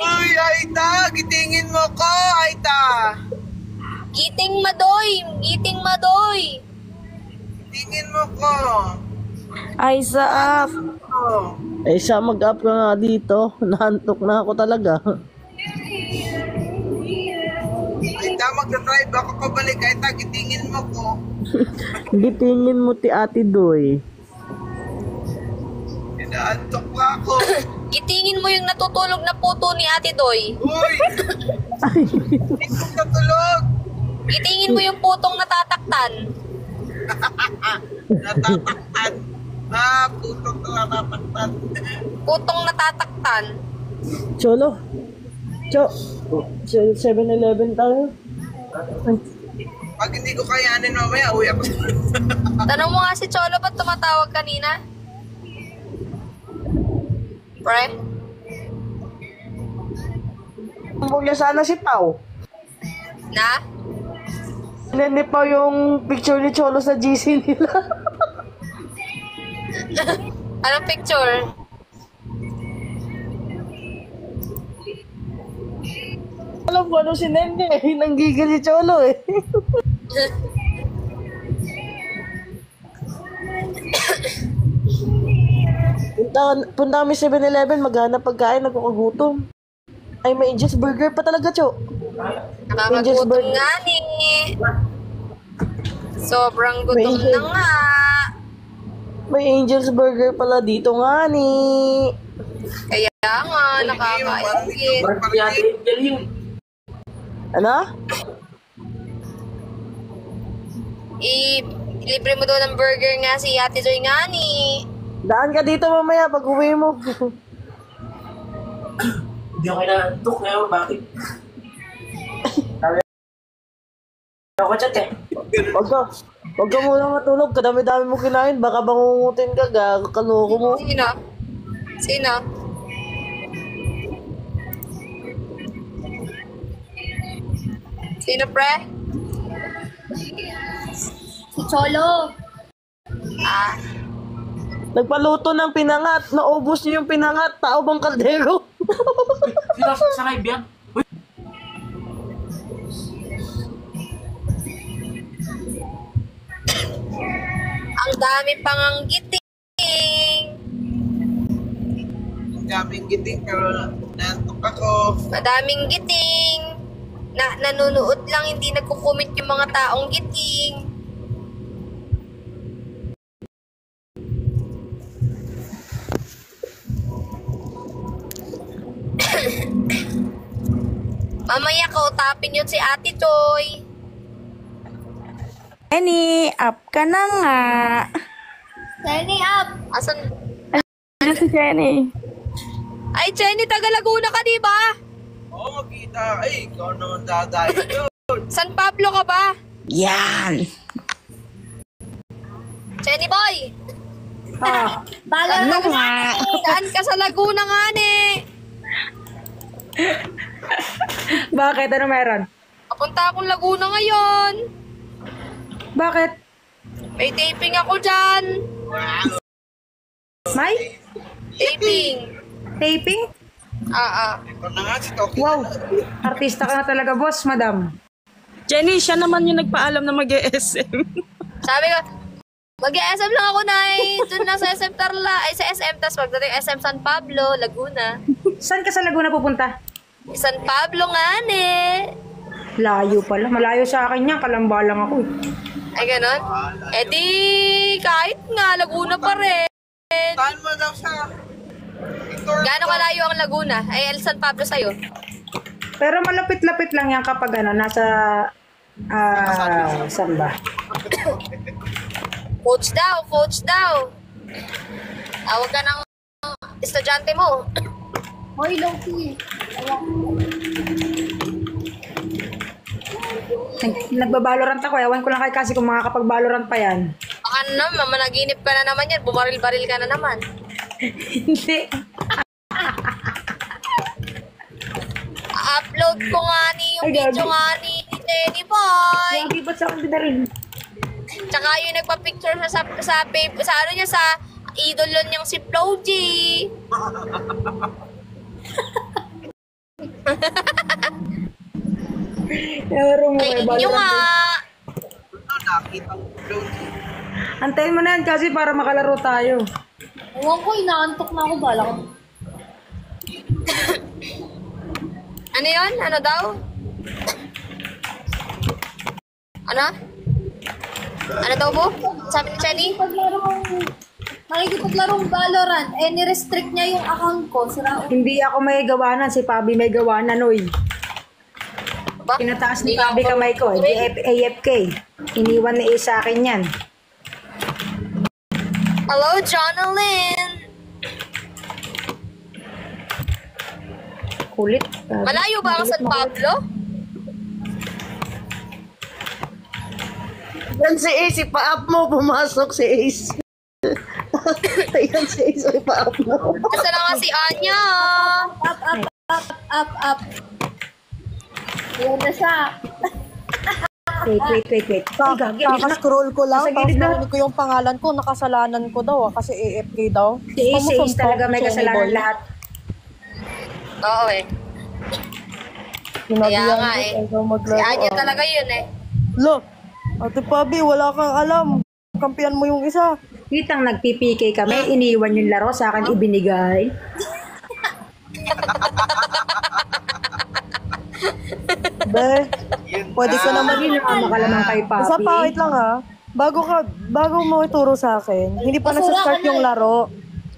Uy, Aita! Gitingin mo ko, Aita! Giting madoy. Tingin mo ko. Aiza, up. Oh. Eh, siya mag-up ka nga dito. Nahantok na ako talaga. Aita, magdadrive ako pabalik. Aita, gitingin mo ko. Gitingin mo ti Ate Doy. Inaantok pa ako. Gitingin mo yung natutulog na puto ni Ate Doy. Uy! Hindi ko natulog. Gitingin mo yung putong natataktan. Natataktan. Ah, putong natataktan. Putong natataktan. Cholo. 7-Eleven tayo. Pag hindi ko kayanin mamaya, uwi ako. Tanong mo nga si Cholo, ba't tumatawag kanina? Pre? Huwag niya sana si Pao. Na? Hindi pa yung picture ni Cholo sa GC nila. Anong picture? Alam ko ano si Nene eh. Nanggigil si Cholo eh. Punta kami 7-Eleven, maghanap pagkain, nagkukagutom. Ay, may Angel's Burger pa talaga, Cho. Nakakagutom nga ni. Sobrang gutom na nga. May Angel's Burger pala dito nga ni. Kaya nga, nakakaingit. Ano? Libre mo daw ng burger nga si Ate Joy nga ni. Daan ka dito mamaya pag uwi mo. Hindi ako kailangantok ngayon. Bakit? Ako chat eh. Huwag ka muna matulog. Kadami-dami mo kinain. Baka bangungutin ka. Kaloko mo. Sino? Sino, pre? Si Cholo. Ah, Nagpaluto ng pinangat. Naubos niyo yung pinangat. Tao bang kaldero? Sino sa kaibigan? ang dami pang ang giting. Ang daming giting pero naantok ako. Madaming giting. Nanonood lang, hindi nagko-comment yung mga taong giting. Mamaya kautapin yun si Ate Joy. Jenny, up ka na nga. Jenny, up! Asan? Ano si Jenny? Ay, Jenny, taga Laguna ka, di ba? Oo, kita. Ay, ikaw naman dadayo yun. San Pablo ka ba? Yan. Jenny boy! Ano nga? Saan ka sa Laguna nga, ni? Bakit? Ano meron? Papunta akong Laguna ngayon. Bakit? May taping ako dyan. May? Taping. Taping? Ito na nga si Toki. Wow. Artista ka na talaga, boss, madam. Jenny, siya naman yung nagpaalam na mag-SM. Sabi ko, mag-SM lang ako na doon lang sa SM Tarla. Ay, sa SM, tas pagdating SM San Pablo, Laguna. Saan ka sa Laguna pupunta? San Pablo nga, ni. Layo pala. Malayo sa akin yan. Kalamba lang ako eh. Ay, ganon? Eh di, kahit nga, Laguna pa rin. Saan mo daw sa... Gaano kalayo ang Laguna? Ay, El San Pablo sa'yo. Pero malapit-lapit lang yan kapag nasa... saan ba? Coach daw. Tawag ka ng estudyante mo. Hoy, Loki. Nagbabalorant ako. Ewan ko lang kay kasi kung makakapag-valorant pa yan. Baka naman, managinip ka na naman yan. Bumaril-baril ka na naman. Hindi. Upload ko nga yung Ay, video gabi. nga ni Jenny Boy. Lagi ba't sa akin binarin? Tsaka yung nagpa-picture sa ano niya, sa idol niyang si Flo G. Ewan mo kay Ay, nyo Valorant. nga. Nakita ko float. Antayin mo na yan kasi para makalaro tayo. Ewan ko, inaantok na ako. Bala ko. Ano yun? Ano daw? Ano? Ano daw po? Sabi ni Jenny? Nakikipaglarong Valorant, ni-restrict niya yung account ko. Sira Hindi ako may gawanan. Si Pabi may gawanan, oy. Ba? Pinataas ni Hindi Pabi ako- kamay ko. AFK. Iniwan ni sa akin yan. Hello, Jonalyn. Kulit. Malayo ba ang San Pablo? Yan si Ace, ipa-up mo, pumasok si Ace. Ayan si Ace, ipa-up mo. Nasa na nga si Anya. up. Yan na siya. Wait. Ay, gagi. Kaka-scroll ko lang, Sa tapos gilid na. narinig ko yung pangalan ko, nakasalanan ko daw, kasi AFK daw. Si Ace talaga may kasalanan lahat. Oo eh. Kaya nga eh. Si Anya talaga yun eh. Lo, Ate Pabi, wala kang alam. Kampiyan mo yung isa. Kitang nag-PPK kami, iniwan yung laro, sa akin ibinigay. Be, pwede ka naman. Ama ka naman kay Papi. Isa pa, wait lang ha. Bago mo ituro sa akin, hindi pa nasa-start yung laro.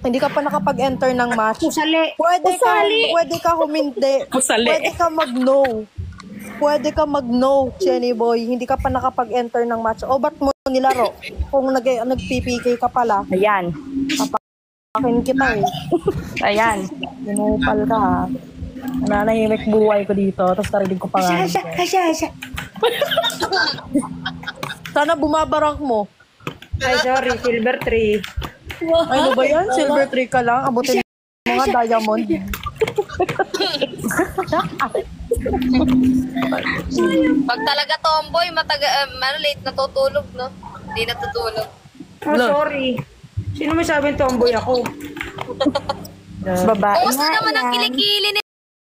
Hindi ka pa nakapag-enter ng match. Pusali. Pwede ka humindi. Pusali. Pwede ka mag-no. Pwede ka mag-no, Jenny Boy. Hindi ka pa nakapag-enter ng match. O ba't mo nilaro? Kung nag-PPK ka pala, Ayan. akin kita eh. Ayan. Inupal ka ha. Nananahimik buhay ko dito, tapos narinig ko pa nga. Sana bumabarank mo. Ay, sorry, Silver 3. Ano ba yan? Silver 3 ka lang? Abutin mo nga diamond. Pag talaga tomboy, late natutulog, no? Hindi natutulog. Oh, sorry. Sino may sabing tomboy ako? Babae Kumusta naman ang kilikili ni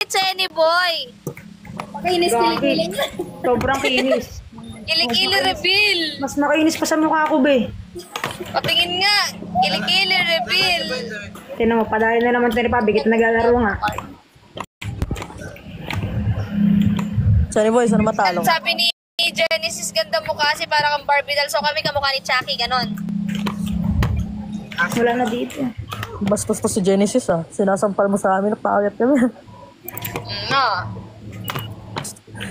Jenny Boy? Kainis kilig. Sobrang kinis. Kilikili reveal. Mas makainis pa sa mukha ko, be. Patingin nga. Kilikili reveal. Tinan mo, padali na naman ito ni Pabi. Kita naglalaro nga. Jenny Boy, sana matalo. Sabi ni Genesis, ganda mo kasi para kang Barbie doll. So kami kamukha ni Chucky, ganon. Wala na dito. Bastos to si Genesis ah. Sinasampal mo sa amin, napakayat kami. No.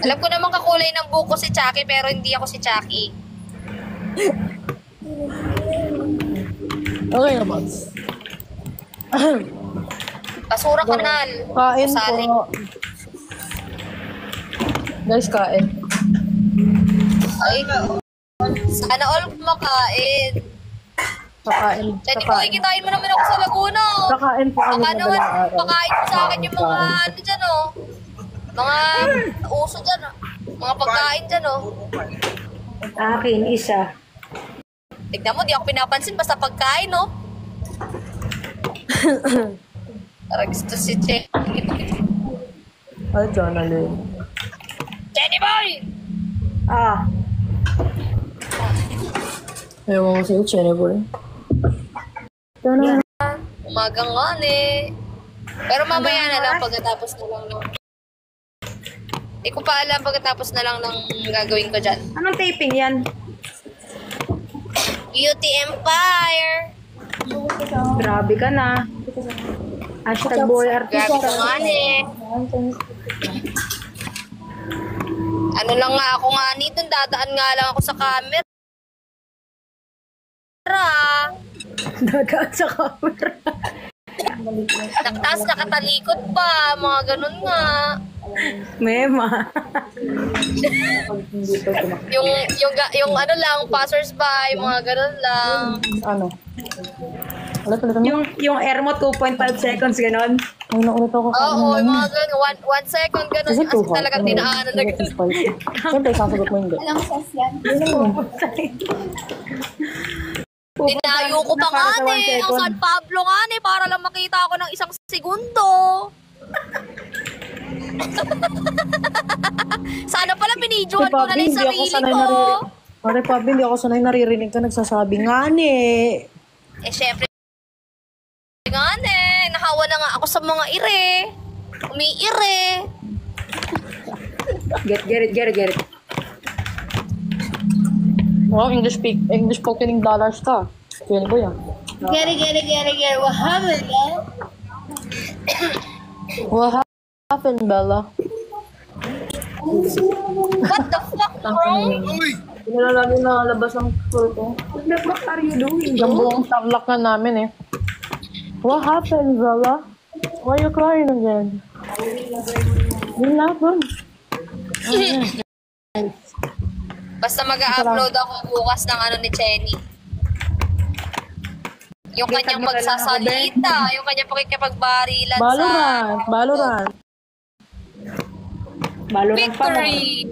Alam ko naman kakulay ng buko si Chucky, pero hindi ako si Chucky. Okay naman. Basura kanal. Kain Sali. po. Guys, kain. Ay, sana all kumakain. Kakain. Jenny Boy, kitain mo naman ako sa Laguna. Kakain po kami Baka naman, madalang araw. pakain mo sa akin yung mga ano dyan, oh. Mga uso dyan, oh. Mga pagkain dyan, oh. Akin, isa. Tignan mo, di ako pinapansin basta pagkain, oh. Parang gusto si Jenny Boy. Ay, Jonalyn. Jenny Boy! Ah, Ewan ko sa'yo, Jenny Boy. Umagang nga, eh. Pero mamaya na lang pagkatapos na lang ng... Hindi ko pa alam pagkatapos na lang ng gagawin ko dyan. anong taping yan? Beauty Empire! Grabe ka na. Hashtag boy artist. Grabe ka nga, eh. Ano lang nga ako nga nito, dadaan nga lang ako sa camera. Dagaan sa camera. Tapos nakatalikod pa, mga ganun nga. Mema. yung ano lang, passers-by, mga ganun lang. Ano? Ulit. Yung air mo 2.5 seconds, ganon. Ay, naulit ako. Oo, yung mga ganun. 1 second, ganun. Kasi As two in talagang dinaanan na ganun. Siyempre, sasagot mo hindi. Ilang ses yan? Dinayo ko pa nga ang San Pablo nga para lang makita ako ng 1 segundo. Sana pala binidyohan ko na lang yung sarili ko. Pare Pabi, hindi ako sanay naririnig ka nagsasabi nga Syempre nga nahawa na nga ako sa mga ire. Umiire. Get it. Wow, English spoken dollars ka. Kaya ba yan? Get it. What happened, man? What happened, Bella? What the fuck, bro? Hindi na namin nakalabas ang school ko. What are you doing? Yung buong tarlac na namin What happened, Bella? Why are you crying again? Yung laban. Basta mag-upload ako bukas ng ano ni Chenny. Yung kanyang pagsasalita, yung kanyang pakikipagbarilan Valorant. Victory!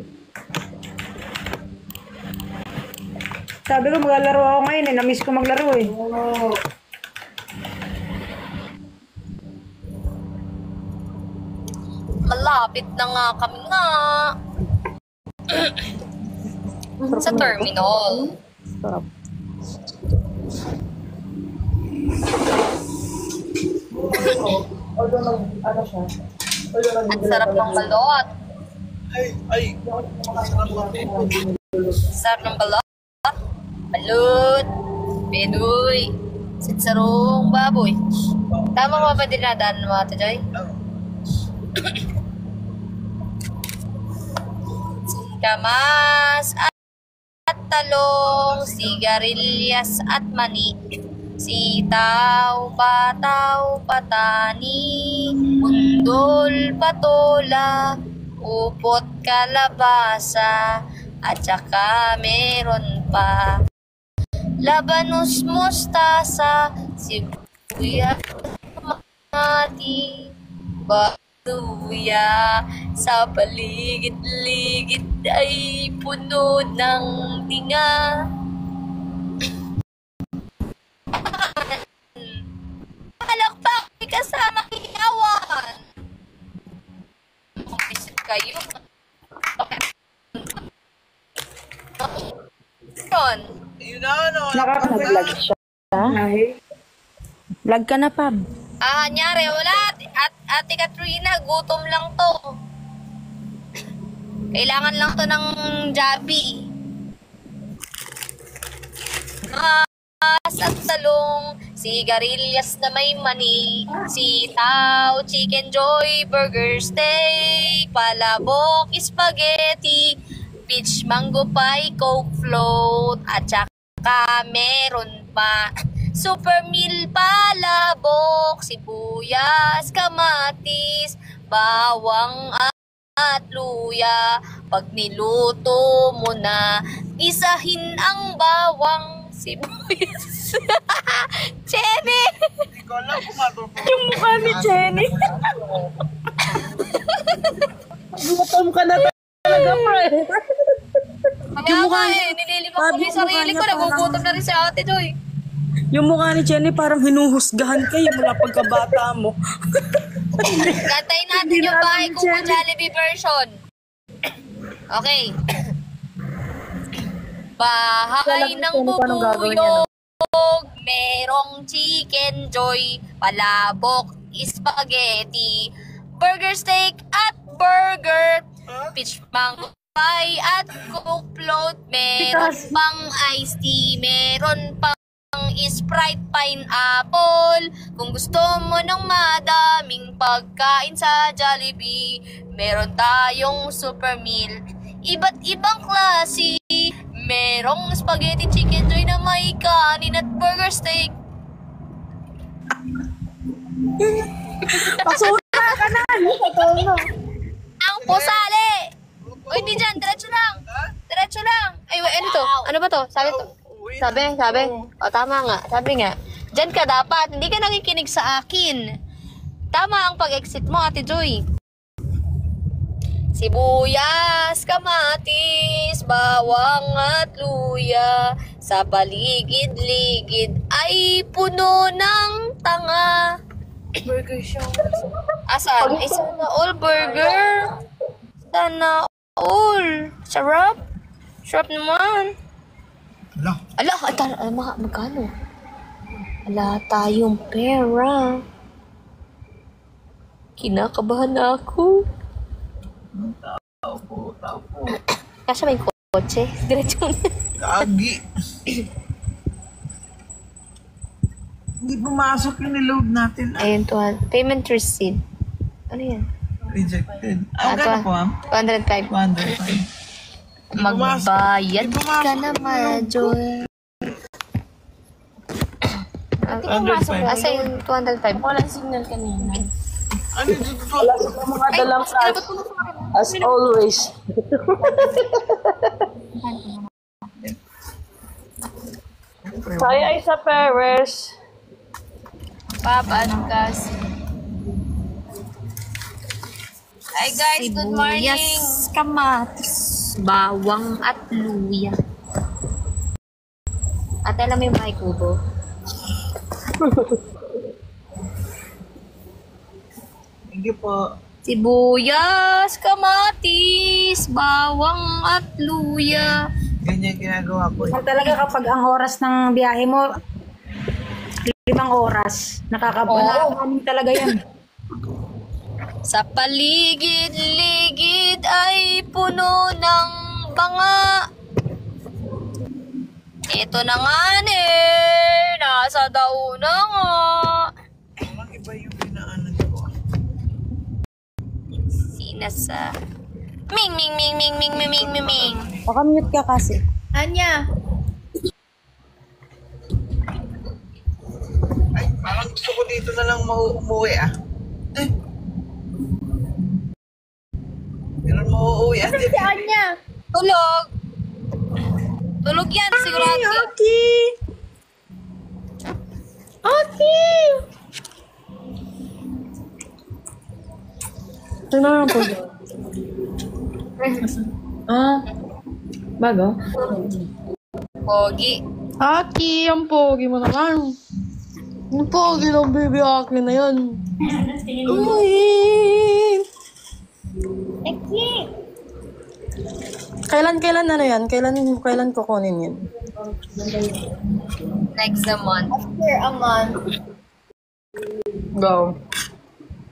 Sabi ko maglalaro ako ngayon na-miss ko maglaro Malapit na nga kami nga. Sa terminal. Sarap. Ang sarap ng balot. Sarap ng balot. Balot. Bedoy. Sitsarong baboy. Tama mo ba dinadaan mo, Ate Joy? Kamas at talong, sigarilyas at mani, sitaw, bataw, patani, undol, patola, upot, kalabasa, at saka meron pa labanos, mustasa, sibuyas, mati, luya, sa paligid-ligid ay puno ng tinga. Palakpak, may kasama hiyawan. Umisit kayo. Yun. Yun na, Nakaka-vlog siya. Vlog ka na, Pab. Nyari, wala. Ate Katrina, gutom lang to. Kailangan lang to ng Jabi. Mas at talong, sigarilyas na may mani, sitaw, chicken joy, burger steak, palabok, spaghetti, peach mango pie, coke float, at saka meron pa super meal, palabok, sibuyas, kamatis, bawang at luya. Pag niluto mo na, isahin ang bawang, sibuyas. Jenny! Hindi ko alam kung matutunan. Yung mukha ni Jenny. Gutom ka na talaga, pre. Kaya nga nililimang ko yung sarili ko, nagugutom na rin si Ate Joy. Yung mukha ni Jenny parang hinuhusgahan kayo mula pagkabata mo. Gantayin natin yung bahay ko sa Jollibee version. Okay. Bahay ng bubuyog, merong chicken joy, palabok, spaghetti, burger steak at burger, peach mango pie at coke float, meron pang iced tea, meron pang Sprite, pineapple. Kung gusto mo ng madaming pagkain sa Jollibee, meron tayong super meal, iba't ibang klase. Merong spaghetti chicken joy na may kanin at burger steak. Pasura ka na! Totoo na. Ang pusali! Uy, di dyan, diretso lang. Diretso lang. Ay, ano to? Ano ba to? Sabi to. Sabi. O, tama nga. Sabi nga. Diyan ka dapat. Hindi ka nakikinig sa akin. Tama ang pag-exit mo, Ate Joy. Sibuyas, kamatis, bawang at luya, sa paligid-ligid ay puno ng tanga. Burger siya. Asan? Ay, sana all burger. Sana all. Sarap. Sarap naman. Ala, magkano? Ala, tayong pera. Kinakabahan na ako. Tao po. Kasi may kotse. Diretso na. Kagi. Hindi pumasok yung niload natin. Ayun, payment receipt. Ano yan? Rejected. Gano'n po, ma'am? 205. 105. Magbayad ka na, Majoy. Asa yung 205? Walang signal kanina. Ano dito? Mga dalang card. As always. Tayo ay sa Paris. Paano kasi? Hi guys, good morning. Sibuyas, kamatis, bawang at luya. Ate, alam mo yung bahay kubo? Thank you po. Sibuyas, kamatis, bawang at luya. Ganyan ginagawa ko. Talaga kapag ang oras ng biyahe mo, 5 oras. Nakakabahan talaga yan. Sa paligid-ligid ay puno ng banga. Ito na nga nasa daon na nga. Parang iba yung pinaanan ko. Sinasa. Ming. Baka mute ka kasi. Anya, Ay, parang gusto ko dito na lang umuwi ah. Pero mauuwi ah. si Anya. Tulog. Tulog yan, sigurado. Ito na lang po. Bago? Pogi. Aki, ang pogi mo naman. Ang pogi ng baby Aki na yan. Uy! Kailan ano yan? Kailan kukunin yan? Next a month. After a month. Go.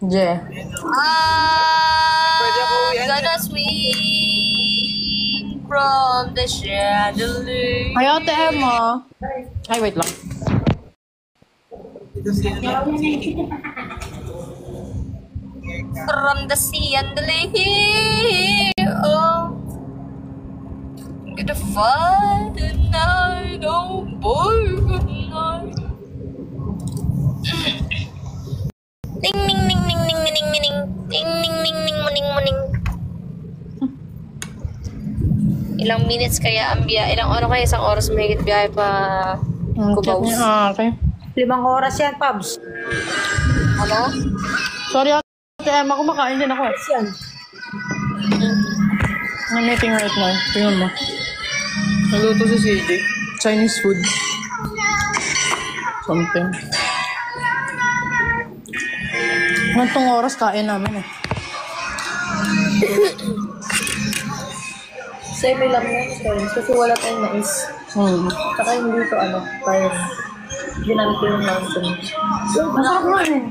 Je. Pwede ako uwian Gonna swing from the chandelier. Ay, Ate Emma. Ay, wait lang. Kasi ano, From the chandelier. Oh. Gonna find the night. Oh boy, good night. Ding ning ning ning ning ning ning ning ding ning ning ning muning muning. Ilang minutes kaya ang biyahe? Ilang oras kaya? Isang oras mahigit biyahe pa Cubao. Okay. 5 oras yan, Pabs. Ano? Sorry, Ate Emma. Kumakain din ako. Yan. I'm eating right now. Tingnan mo. Naluto si CJ. Chinese food. Something. Ngantong oras kain namin eh. Same lang yan, friends. Kasi wala tayong mais. Saka hindi ito, tayo. Ginamit ko yung mountain. Masarap mo eh.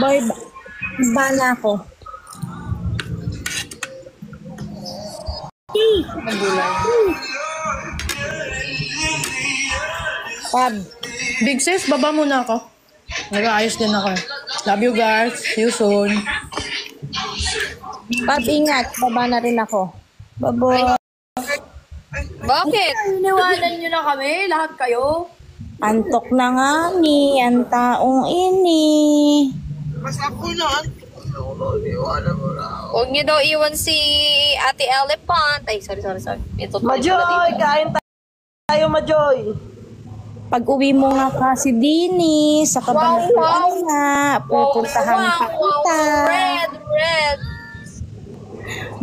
Bye. Bala ko. Pab. Big sis, baba muna ako. Nag-aayos din ako. Love you guys. See you soon. Pab, ingat. Baba na rin ako. Bye-bye. Bakit? Iniwanan nyo na kami, lahat kayo. Antok na nga ni, ang taong ini. Mas ako na. Iwanan mo na. Huwag niyo daw iwan si Ate Elephant. Ay, sorry. Ito Majoy, kain tayo, Majoy. Pag uwi mo nga kasi Dini, sa Kabanatuan nga, pupuntahan pa kita. Red.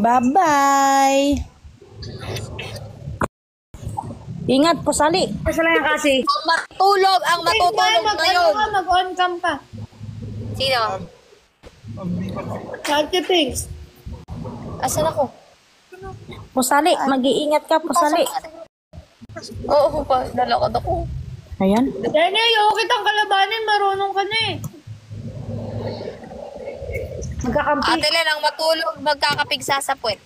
Bye-bye. Ingat po, Sali. Sala yan kasi. Ang matutulog ngayon. Mag-on cam pa. Sino? Pings. Asan ako? Pusali, mag-iingat ka, Pusali. Oo pa, lalakad ako. Ayan. Dahil ayaw kitang kalabanin, marunong ka na eh. Magkakampi. Ate Len, ang matulog, magkakapigsa sa puwet.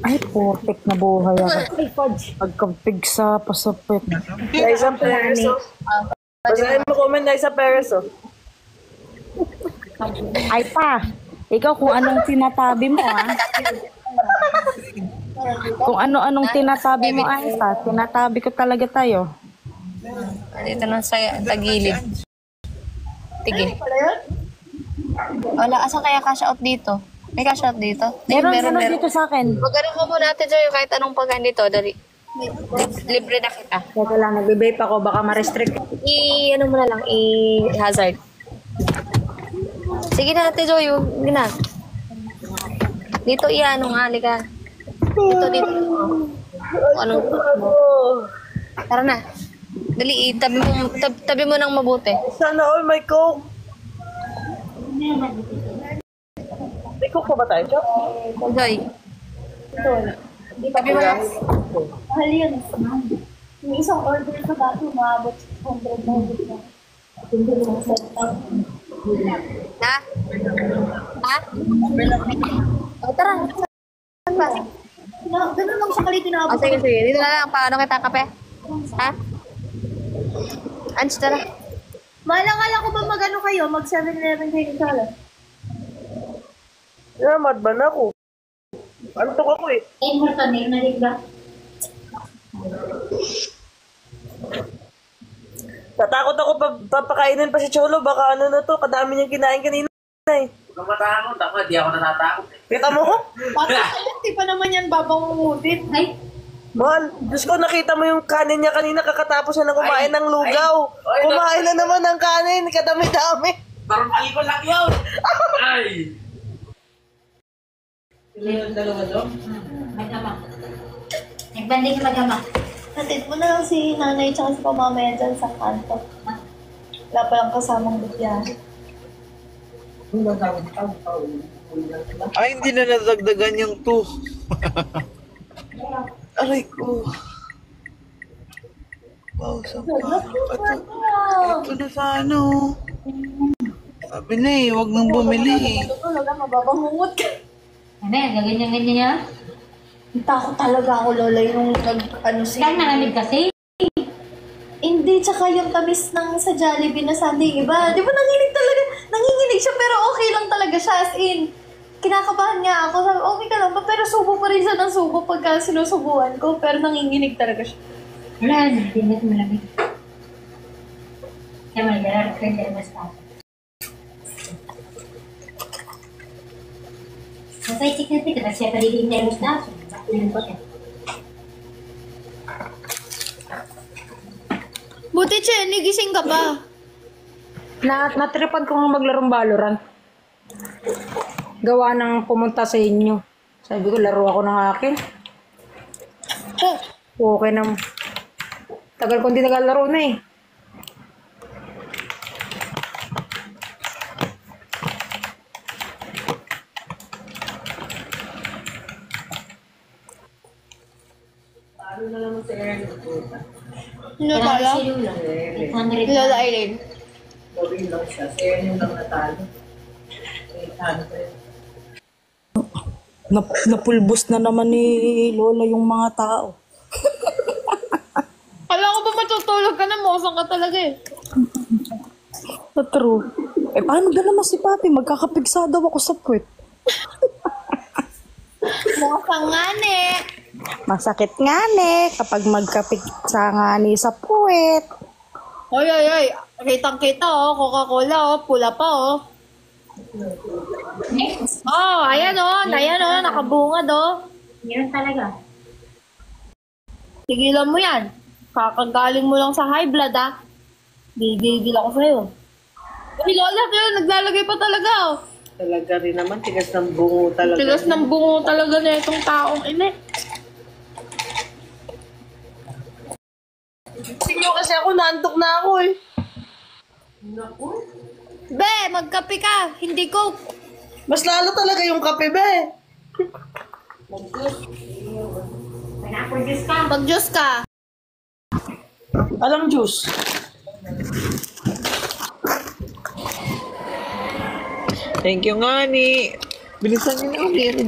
Ay, perfect na buhay ako. Ay, fudge. Pagkampigsa, pasapit. Liza Perez, oh. Basahin mo comment, Liza Perez, oh. Ay pa, ikaw kung anong tinatabi mo, ah. Kung ano-anong tinatabi mo, ay pa, tinatabi ko talaga tayo. Dito na sa tagilid. Tige. Wala, asan kaya cash out dito? May cash out dito? Meron dito sa akin. Magano ko muna natin sa'yo kahit anong pagkain dito. Dali. Libre na kita. Teka lang, nagbe-vape ako, baka ma-restrict. Ano mo na lang, hazard. Sige na, Ate Joy, hindi na. Dito ano nga, halika. Dito. Anong tara na. Dali, tabi mo ng mabuti. Sana all may coke. May coke pa ba tayo, Chok? Joy. Tabi mo na. Mahal yun. Yung isang order sa dati, maabot 100 na. Ha? O, tara. Saan ba? Ganun lang siya kalit inaabot. Sige. Dito na lang. Paano kita kape? Ha? Ange, tara. Malang-ala ko ba mag-ano kayo? Mag 7-Eleven kayo sa alam? Mad ba na ako? Antok ako eh. Importante, narinig. Tatakot ako papakainin pa si Cholo. Baka ano na to, kadami niyang kinain kanina eh. Huwag matakot ako, di ako natatakot. Kita mo? Bakit hindi pa naman yan babangungutin? Ay, Mahal, Diyos ko, nakita mo yung kanin niya kanina kakatapos na kumain ng lugaw. Kumain na naman ng kanin, kadami-dami. Parang pali ko lang yun! Ay! nagbanding mag-ama. Hatid mo na lang si nanay tsaka si pamamaya dyan sa kanto. Wala pa lang kasamang bigyan. Ay, hindi na nadagdagan yung 2. Aray ko. Wow, saan pa? Ito na sa ano. Sabi na eh, huwag nang bumili eh. Talaga, mababangungot ka. Ano, gaganyan-ganyan niya? Takot talaga ako, Lola, yung Kaya nalamig kasi. Hindi, tsaka yung tamis ng sa Jollibee na sundae, iba. Di ba nanginginig siya, pero okay lang talaga siya, as in. Kinakabahan nga ako, sabi, okay ka lang ba? Pero subo pa rin siya ng subo pagka sinusubuan ko, pero nanginginig talaga siya. Wala, hindi malamig. Kaya malaga, kaya mas tayo. Masay chicken kasi siya paligid niya yung staff. Buti, Chenny, gising ka ba? Natripan ko nga maglarong Valorant. Gawa ng pumunta sa inyo. Sabi ko, laro ako ng akin. Okay na. Tagal ko hindi nagalaro na eh. Ano pala? Lola Aileen. Napulbos na naman ni Lola yung mga tao. Kala ko ba matutulog ka na? Mosang ka talaga eh. True. Paano ba naman si Papi? Magkakapigsa daw ako sa puwet. Mosang nga ne. Masakit nga kapag magkapigsa nga sa puwet. Oy, oy, oy. Kitang-kita, oh. Coca-Cola, oh. Pula pa, oh. Oh, ayan, oh. Ayan, oh. Nakabungad, oh. Meron talaga. Tigilan mo yan. Kakagaling mo lang sa high blood, ah. Gigil ako sa'yo. Ay, Lola, kaya naglalagay pa talaga, oh. Talaga rin naman, tigas ng bungo talaga. Tigas ng bungo talaga na itong taong ini. Sinyo kasi ako, naantok na ako eh. Be, magkape ka. Hindi ko. Mas lalo talaga yung kape, be. Mag-juice ka. Alam juice. Thank you nga ni. Bilisan niyo na ulit.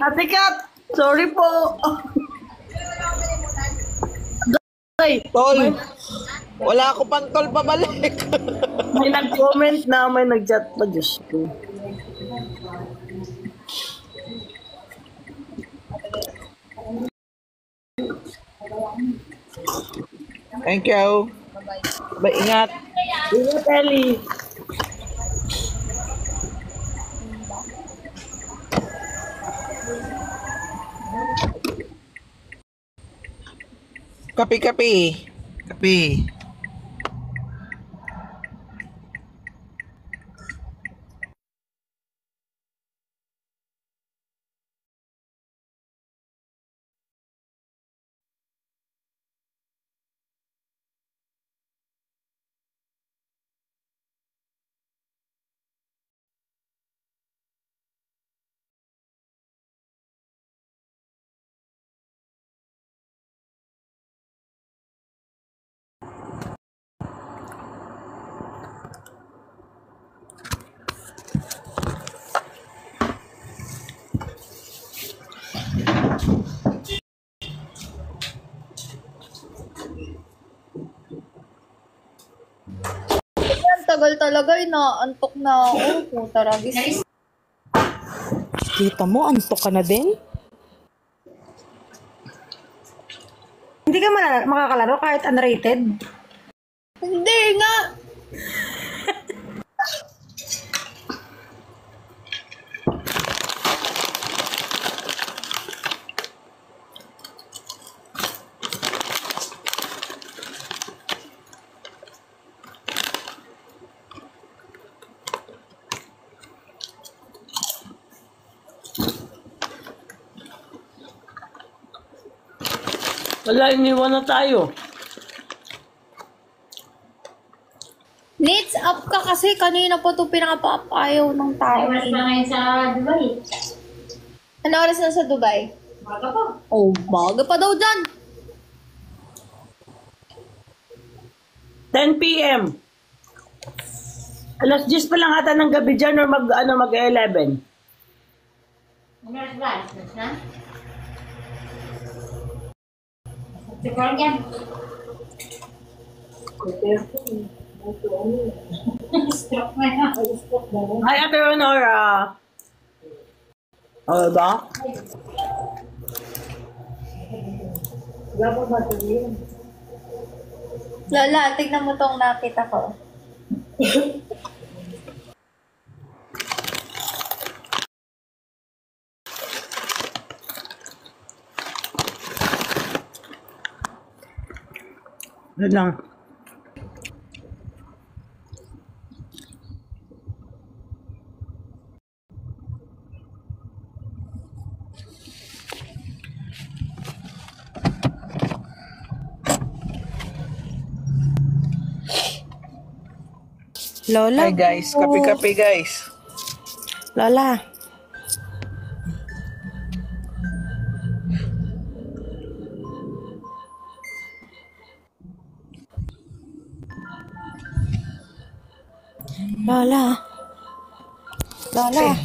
Ate Kat, sorry po. Tol, wala ako pang tol pabalik. May nag-comment na, may nag-chat pa, Diyos ko. Thank you. Bye, ingat. Ingat, Ellie. Kape. Tagal talaga, inaantok na ako. Taragis. Kita mo, antok ka na din? Hindi ka makakalaro kahit unrated? Hindi nga. Wala, iniwan na tayo. Needs up ka kasi kanina pa ito pinakapapayaw ng tao. Oras na ngayon sa Dubai. Ano oras na sa Dubai? Baga pa. Oh, baga pa daw dyan. 10 p.m. Alas 10 pa lang ata ng gabi dyan or mag-11. Ano oras ba? Alas na? Siguro yan. Stroke na yan. Hi, Ate Ronora. Oh, ba? Lola, tignan mo tong nakita ko. Yan lang. Lola. Hi guys, kape-kape guys. Lola. Lola. Lola.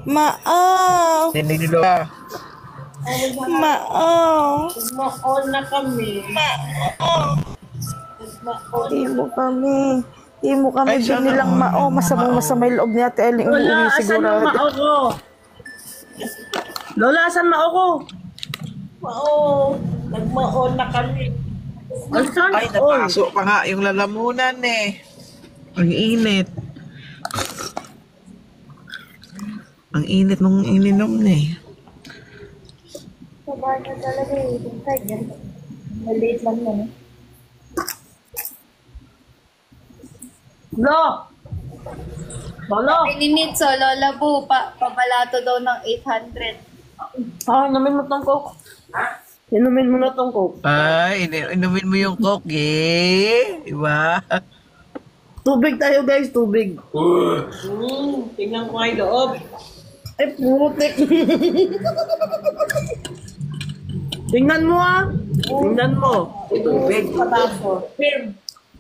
Mao. Hindi nila. Mao. Maon na kami. Di mo kami Ay, sana binilang all. mao. Masamang-masamay loob ni Ate Ellie. Wala, Uuwi asan siguro. yung mao ko? Lola, asan mao ko? Mao. Nagmaon na kami. Ay, napasok pa nga yung lalamunan eh. Ang init. Ang init nung ininom na eh. Sabay na talaga eh. Kahit yan. Maliit lang yan eh. Lo! Lolo! Ni Mitso, Lola Bu, pabalato daw ng 800. Inumin mo tong coke. Inumin mo na tong coke. Ay, inumin mo yung coke eh. Diba? Tubig tayo guys, tubig. Tingnan ko nga yung loob. Ay, putik. Tingnan mo Tingnan mo. Tubig.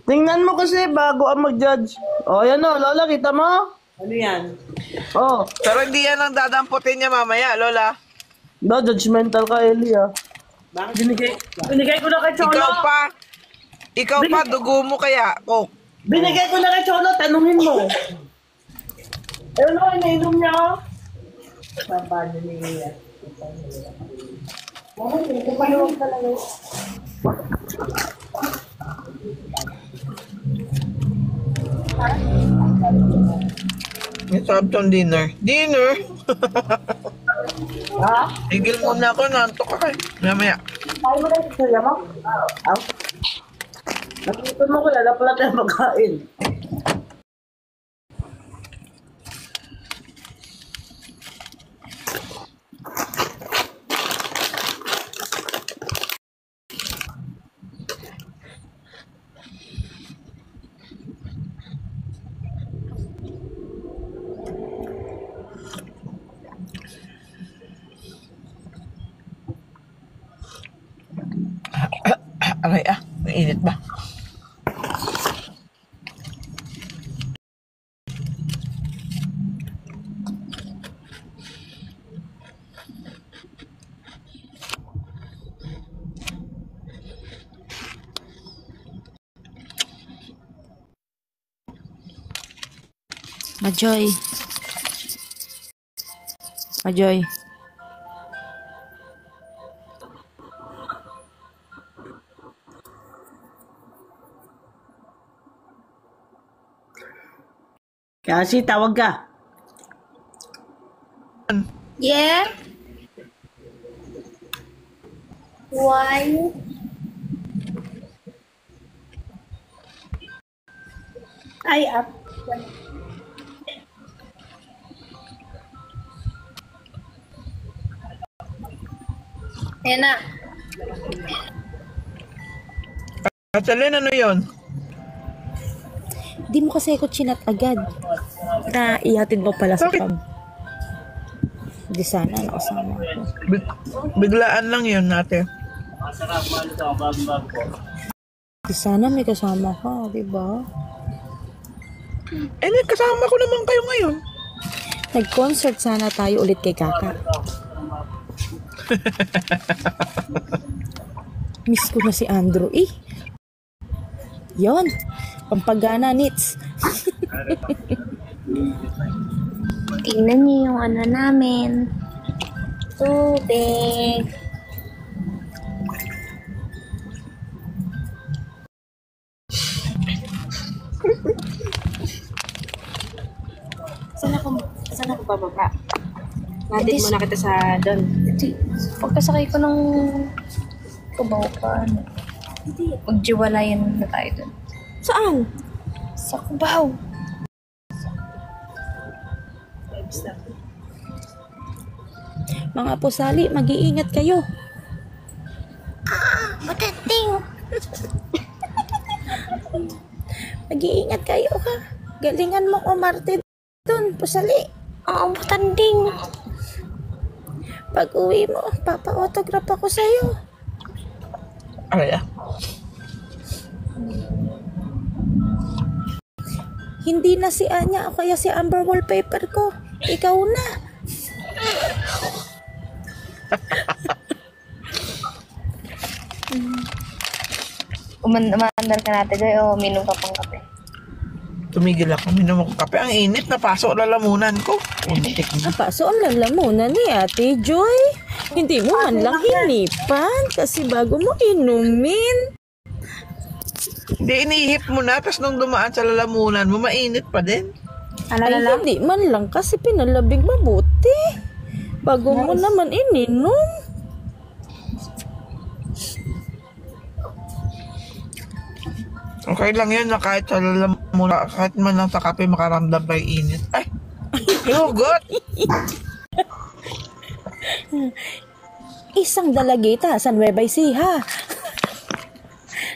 Tingnan mo kasi bago ang mag-judge. O, yan o. Lola, kita mo? Ano yan? Oh. Pero hindi yan ang dadamputin niya mamaya, Lola. No, judgmental ka, Eli Bakit? Binigay ko na kay Cholo. Ikaw pa, dugo mo kaya, coke. Binigay ko na kay Cholo, tanungin mo. Ano, inainom niya ako? Paano niya? May sarap tong dinner. Dinner? Ha? Tigil muna ako, nantok ka kay. Mamaya. Ay mo na yung suya mo? Aw. Nakita mo ko, lala pala tayo magkain. Aray mainit ba? Majoy. Majoy. Kasi tawag ka. Yeah? Why? Ay, up. Ayan na. Katalin, ano yun? Di mo kasi ako chinat agad. Na ihatid mo pala sa pub. Di sana nakasama ko. Biglaan lang yun natin. Di sana may kasama ka, di ba? Eh, kasama ko naman kayo ngayon. Nag-concert sana tayo ulit kay Kaka. Miss ko na si Andrew eh. Yon, pampagana nits. Tingnan niyo yung ano namin. Tubig. Saan ako bababa? Natin muna kita sa doon. Pagkasakay ko ng Cubao. Hindi. Magjiwalayan na tayo doon. Saan? Sa Cubao. Mga pusali, mag-iingat kayo. Matating. Mag-iingat kayo ha. Galingan mo umarte doon, pusali. Oo, matanding. Pag uwi mo, papa-autograph ako sa'yo. Aray Hindi na si Anya o kaya si Amber wallpaper ko. Ikaw na. Umandar ka natin doon o minum ka pang kape. Tumigil ako, minom ako kape. Ang init, napasok lalamunan ko. Untik na. Paso ang lalamunan ni Ate Joy. Hindi mo man lang hinipan kasi bago mo inumin. Hindi, inihip mo na, tapos nung dumaan sa lalamunan mo, mainit pa din. Ay, hindi man lang kasi pinalabing mabuti. Bago mo naman ininom. Okay lang yun na kahit sa lalamunan, kahit man lang sa kape makaramdam pa yung init. Ay! Hugot! Isang dalagita sa Nueva Ecija.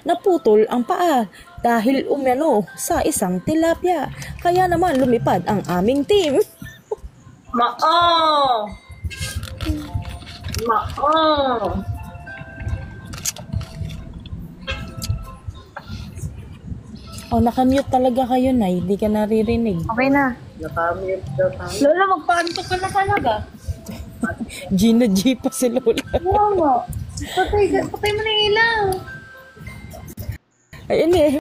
Naputol ang paa dahil umano sa isang tilapia. Kaya naman lumipad ang aming team. Mao! Oh, nakamute talaga kayo, Nay. Hindi ka naririnig. Okay na. Nakamute daw tayo. Lola, magpaantok ka na talaga. Gina G pa si Lola. Oo nga. Patay mo na yung ilaw. Ayun eh.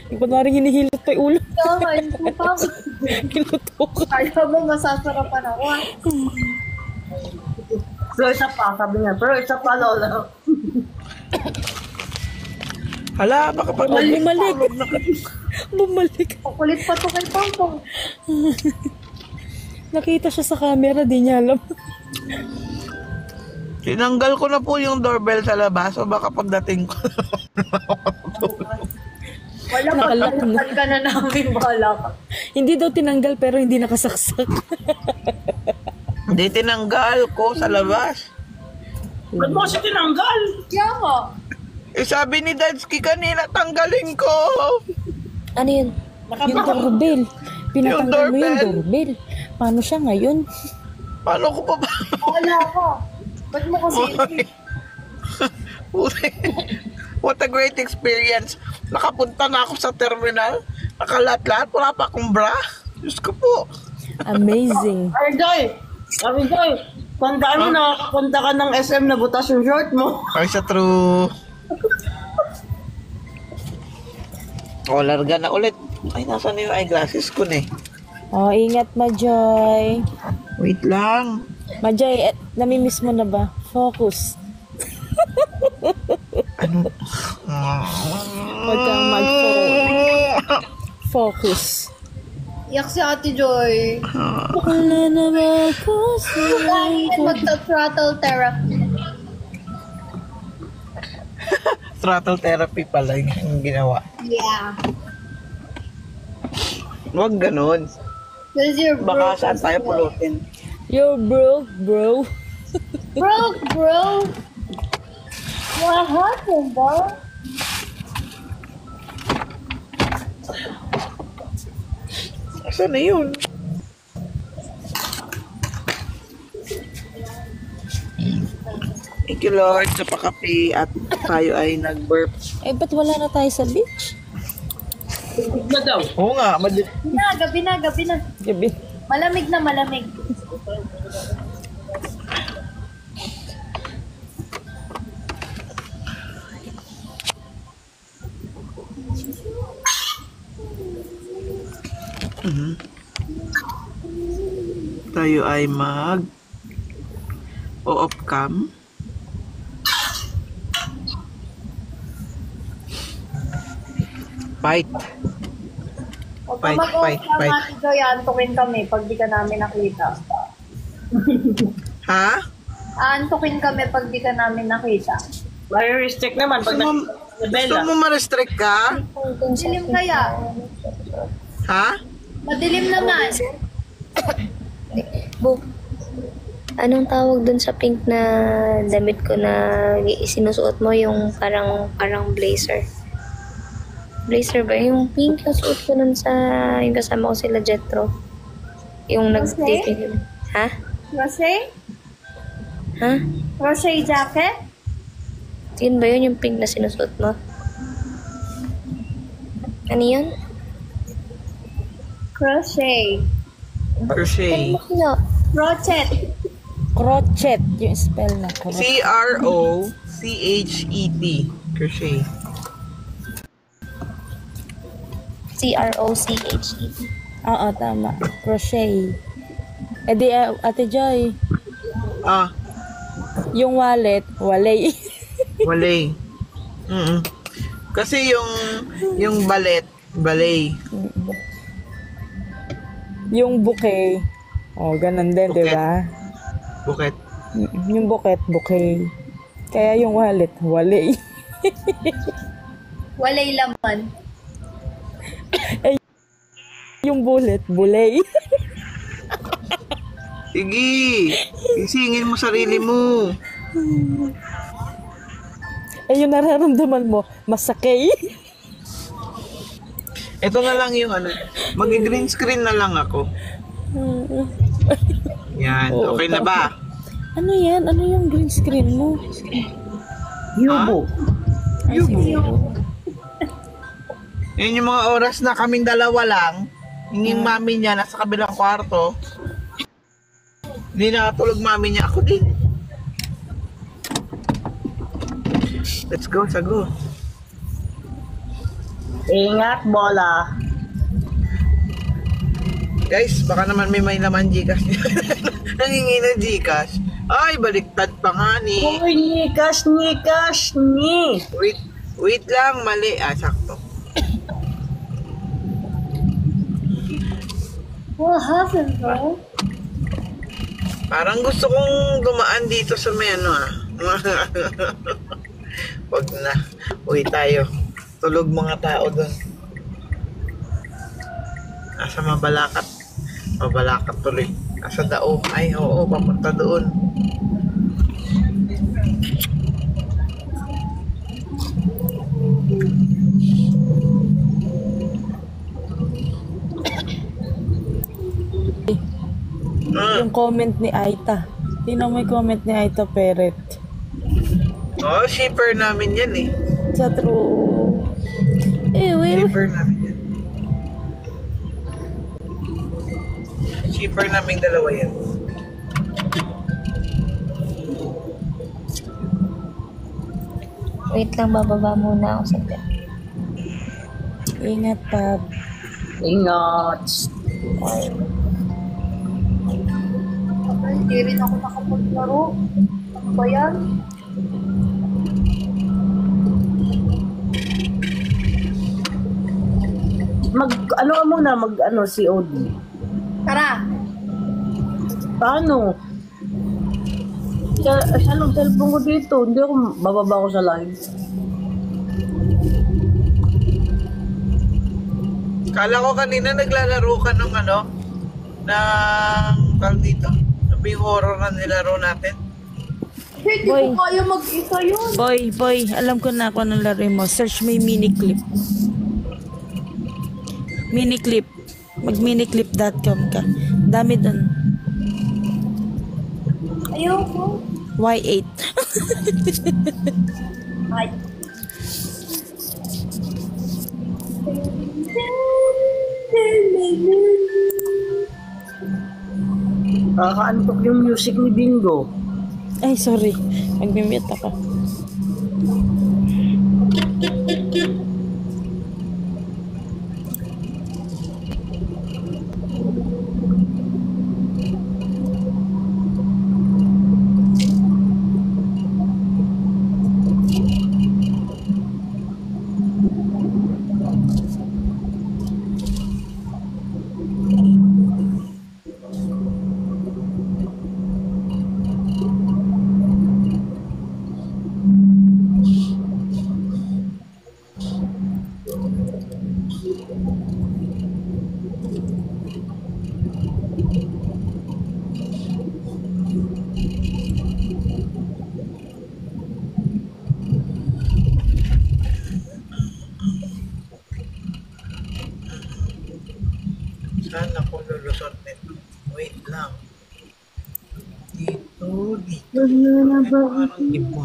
Hindi ko na rin hinihilot pa yung ulo. Kaya nga, yung pupa. Hiluto ko. Kaya mo, masasarapan ako. Pero isa pa, sabi niya. Pero isa pa, Lola. Hala, baka pa Bumalik. Bumalik. Kulit pa to kay Pongpong. Nakita siya sa camera, di niya alam. Tinanggal ko na po yung doorbell sa labas, so baka pagdating ko. Wala pa, tinanggal ka na namin, bahala ka. Hindi daw tinanggal pero hindi nakasaksak. Hindi tinanggal ko sa labas. Ba't mo siya tinanggal? Kaya nga. Eh sabi ni Dadsky kanina, tanggalin ko. Ano yun? Yung doorbell. Pinatanggal mo yung doorbell. Paano siya ngayon? Paano ko pa ba? Wala ka. Ba't mo kasi? What a great experience. Nakapunta na ako sa terminal. Nakalat-lahat. Wala pa akong bra. Diyos ko po. Amazing. Arjoy! Tandaan mo na punta ka ng SM na butas yung short mo. Ay, sa true. O, larga na ulit. Ay, nasa na yung eyeglasses ko na eh. Oh, ingat, Majoy. Wait lang. Majoy, namimiss mo na ba? Focus. Ano? Huwag kang mag-phone. Focus. Yak si Ate Joy. Wala na ba ako Dahil magta-throttle therapy. Throttle therapy pala yung ginawa. Yeah. Huwag ganun. Because you're Baka broke. saan tayo pulutin. You're broke, bro. Broke, bro. What happened, bro? Saan na yun? Thank you Lord sa pakapi at tayo ay nag-burp. Eh, ba't wala na tayo sa beach? Na daw. Oo nga, Gabi na. Gabi. Malamig na, malamig. tayo ay mag o-off cam. Fight. Huwag ka mag-off ka nga, Joy. Antukin kami pag di ka namin nakita. Ha? Antukin kami pag di ka namin nakita. May restrict naman pag Gusto mo ma-restrict ka? Madilim kaya. Ha? Madilim naman. Bu, anong tawag dun sa pink na damit ko na sinusuot mo? Yung parang blazer. Blazer ba? Yung pink yung suot ko nun sa yung kasama ko sila Jetro. Yung nag-dating. Ha? Crochet? Ha? Crochet jacket? Yun ba yun yung pink na sinusuot mo? Ano yun? Crochet. Crochet. Crochet. Crochet. Yung spell na. C-R-O-C-H-E-T. Crochet. C-R-O-C-H-E-T. Oo, tama. Crochet. Eh di, Ate Joy, Ah, yung wallet, walay. walay. Kasi yung ballet, Yung bouquet. Oh, ganun din, di ba? buket. Yung bouquet. Kaya yung wallet, walay. Walay laman. Yung bullet, bulay. Sige, isingin mo sarili mo. Yung nararamdaman mo, masakay. Ito na lang yung mag-green screen na lang ako. Yan, Oo, okay na ba? Ano yan? Ano yung green screen mo? Yubo. Yan yung mga oras na kaming dalawa lang. Yung mami niya nasa kabilang kwarto. Hindi nakatulog mami niya. Ako din. Let's go, sago. Ingat, bola. Guys, baka naman may laman Gcash. Nangingi ng Gcash. Ay, baliktad pa nga ni. Uy, Gcash. Wait lang, mali. Sakto. What happened, bro? Parang gusto kong dumaan dito sa may Wag na. Uwi tayo. Tulog mga tao doon. Nasa Mabalacat. Mabalacat tuloy. Nasa Dao. Ay, oo, papunta doon. Yung comment ni Aita. Tingnan mo yung comment ni Aita Peret. Oh, shipper namin yan eh. Sa true. Shipper namin yan. Shipper namin dalawa yan. Wait lang, bababa muna ako sa bed. Ingat, Pab. Ingat. Hindi rin ako nakapaglaro. Ano ba yan? COD. Tara! Paano? Anong cellphone ko dito? Hindi ako bababa ko sa live. Kala ko kanina naglalaro ka ng tawag dito. Ano yung horror na nilaro natin? Hindi ko kaya mag-isa yun. Boy, alam ko na kung anong laro mo. Search mo yung miniclip. Miniclip. Mag-miniclip.com ka. Dami dun. Ayoko. Y8. Ay. Nakakaantok yung music ni Bingo. Ay, sorry. Mag-mute ako. Saan ako lulusot nito? Wait lang. Dito. Parang iba.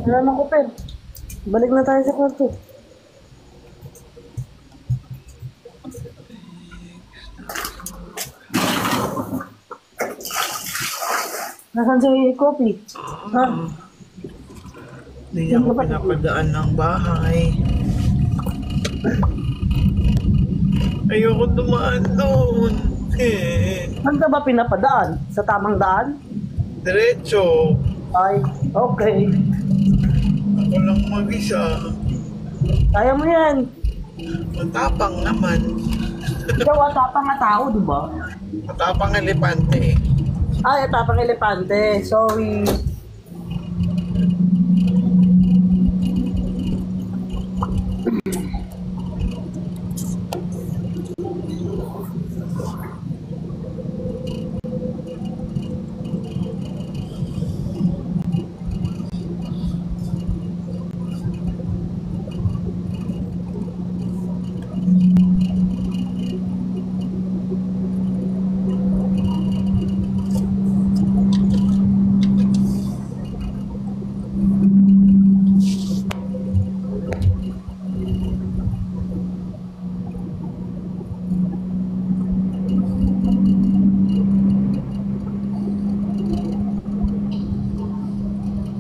Wala na ko, Pep. Balik na tayo sa kwarto. Nasaan si Coffee? Ha? Hindi ako pinapadaan ng bahay. Ayoko dumaan doon. Saan ka ba pinapadaan? Sa tamang daan? Diretso. Ay, okay. Ako lang mag-isa. Kaya mo yan. Matapang naman. Ikaw atapang nga tao, di ba? Matapang elepante. Ay, atapang elepante. Sorry.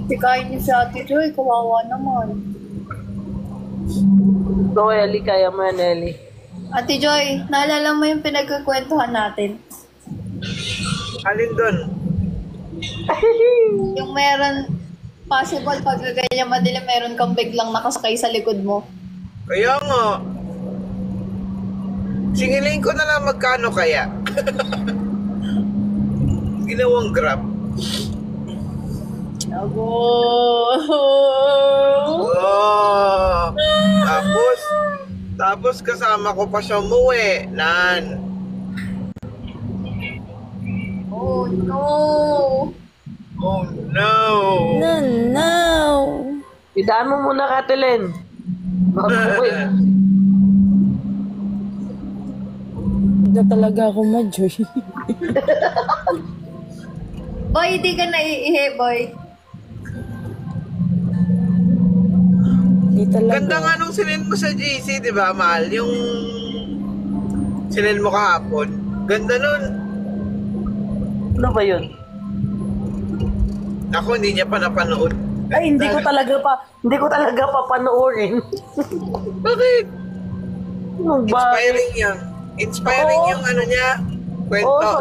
Sikain niyo si Ate Joy, kawawa naman. So, Ellie, kaya mo yan, Ellie. Ate Joy, naalala mo yung pinagkakwentuhan natin? Alin doon? Yung meron, possible pag ganyan madilim, meron kang biglang nakasakay sa likod mo. Kaya nga. Singilin ko na lang magkano kaya. Ginawang grab. Oh. Tapos kasama ko pa siya umuwi. Nan. Oh no! Oh no. No. Idaan mo muna, Katelyn. Mag-uwi. Na talaga ako ma-joy. Boy, hindi ka naiihi, boy. Di talaga. Ganda nga nung sinend mo sa GC, di ba, Mahal? Yung sinend mo kahapon. Ganda nun. Ano ba yun? Ako, hindi niya pa napanood. Ay, hindi ko talaga pa panoorin. Bakit? Ano ba? Inspiring yan. Inspiring yung ano niya. Kwento.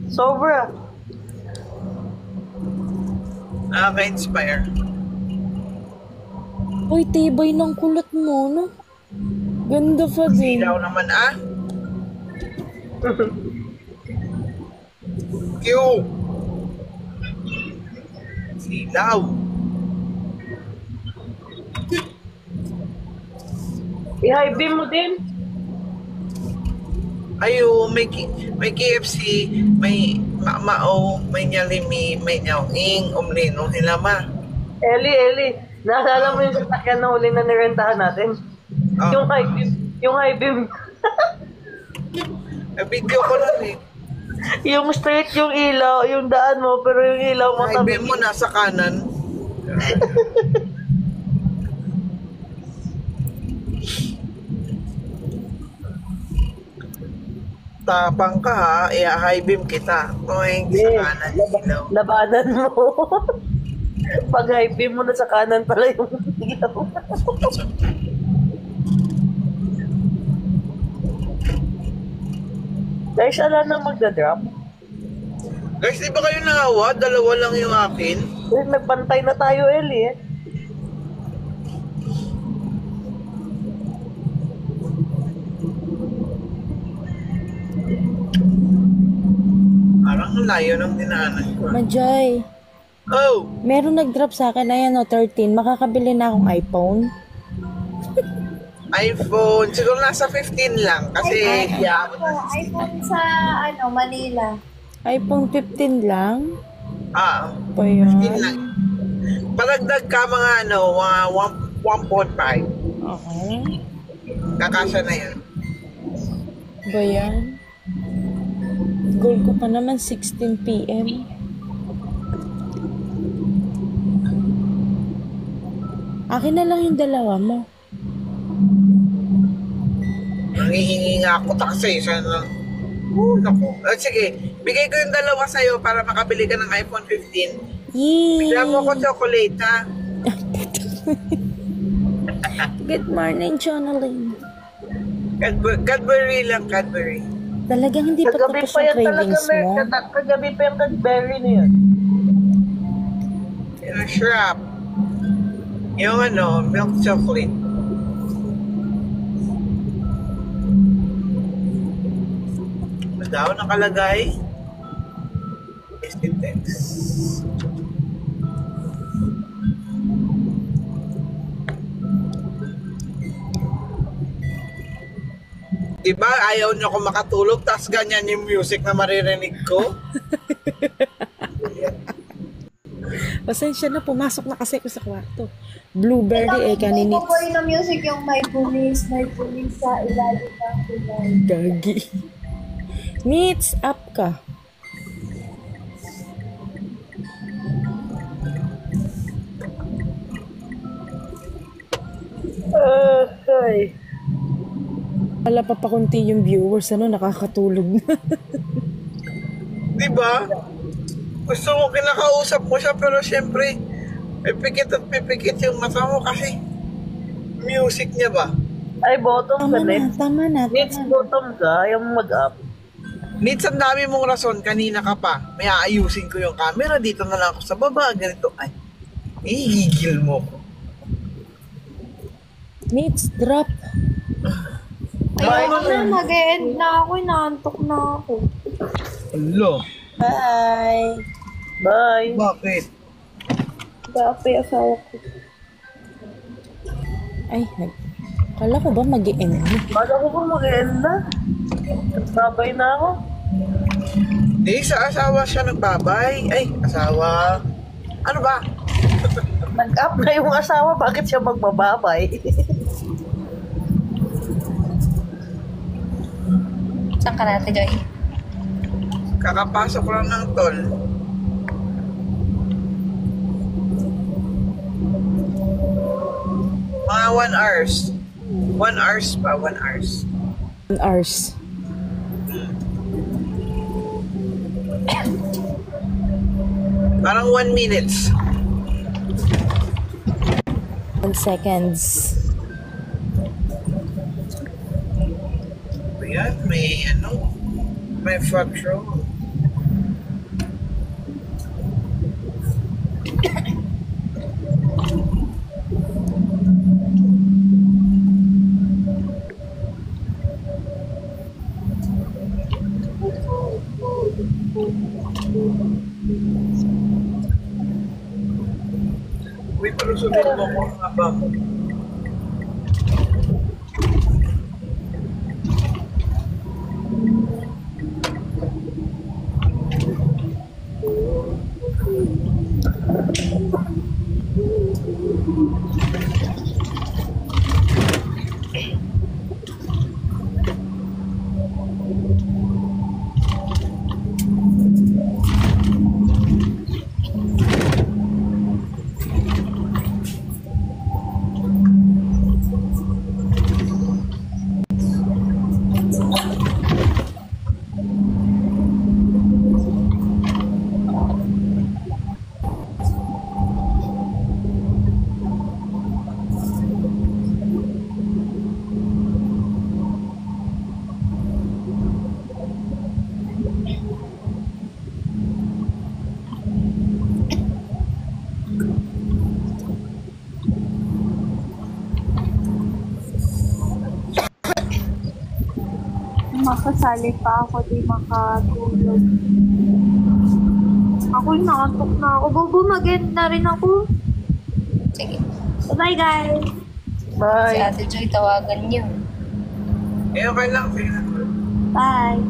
Sobra. Nakaka-inspire. Uy, tibay ng kulot mo, no? Ganda pa din. Silaw naman, ah. Q. Silaw. I-high beam mo din. Ayo, may KFC, may Mao, may Nyalimi, may Nyawing, Umlino, Hilama. Ellie, naalala mo yung sasakyan na huli na nirentahan natin? Oh. Yung high beam. Video ko lang eh. Yung straight yung ilaw, yung daan mo, pero yung ilaw mo Highway mo nasa kanan. Tapang ka ha, i-high beam kita. Toing sa kanan ilaw. Labanan mo. Pag high beam mo na sa kanan pala yung ilaw. Guys, ala nang magdadrop. Guys, di ba kayo naawa? Dalawa lang yung akin. Uy, nagbantay na tayo, Ellie eh. Parang layo ng dinaanan ko. Majoy. Oh! Meron nag-drop sa akin, ayan o, 13. Makakabili na akong iPhone. iPhone, siguro nasa 15 lang. Kasi, iPhone sa, Manila. iPhone 15 lang? Pa yun. 15 lang. Palagdag ka mga, mga 1.5. Okay. Kakasya na yun. Ba yan? Goal ko pa naman 16 PM. Akin na lang yung dalawa mo. Nangihingi nga ako taxi. Sana. Naku. Sige, bigay ko yung dalawa sa'yo para makabili ka ng iPhone 15. Yay! Bigyan mo ko chocolate, ha? Good morning, Jonalyn. Cadbury lang, Cadbury. Talagang hindi pa Kagabi tapos pa yung yan talaga, cravings mo? Kagabi pa yung Cadbury na yun. Shrap. Yung ano, milk chocolate. Ano daw nakalagay? Text. Diba ayaw nyo ko makatulog, tas ganyan yung music na maririnig ko? Pasensya na, pumasok na kasi ako sa kwarto. Blueberry kaninit. Ito po yung music yung may pulis sa ilalim ng kulay. Gagi. Meets up ka. Ay. Wala pa kunti yung viewers, nakakatulog na. Diba? Gusto mo kinakausap mo siya, pero syempre, pipikit at pipikit yung mata mo kasi music niya ba? Ay, bottom ka, Nets. Tama na. Nets, bottom ka. Ayaw mo mag-up. Nits, ang dami mong rason, kanina ka pa. May aayusin ko yung camera, dito na lang ako sa baba, ganito. Ay, ihigil mo ko. Meets, drop. Ayoko na, mag-e-end na ako, inaantok na ako. Hello. Bye. Bye. Bakit? Gapi, asawa ko. Ay, kala ko ba mag-i-end? Bala ko ba mag-end na? Babay na ako. Di, sa asawa siya nagbabay. Ay, asawa. Ano ba? Nag-up na yung asawa, bakit siya magbababay? Saan ka natin, Joy? Kakapasok lang ng tol. Mga 1 hours. 1 hours pa, 1 hours. 1 hours. Parang 1 minutes. 1 seconds. Ayan, may may patrol. Uy, palusunin mo ko nga ba? Makasali pa ako, di makatulog. Ako'y nakatok na ako. Bobo, mag-end na rin ako. Sige. Bye, guys. Si Bye. Ate Joy, tawagan niyo. Okay lang. Bye.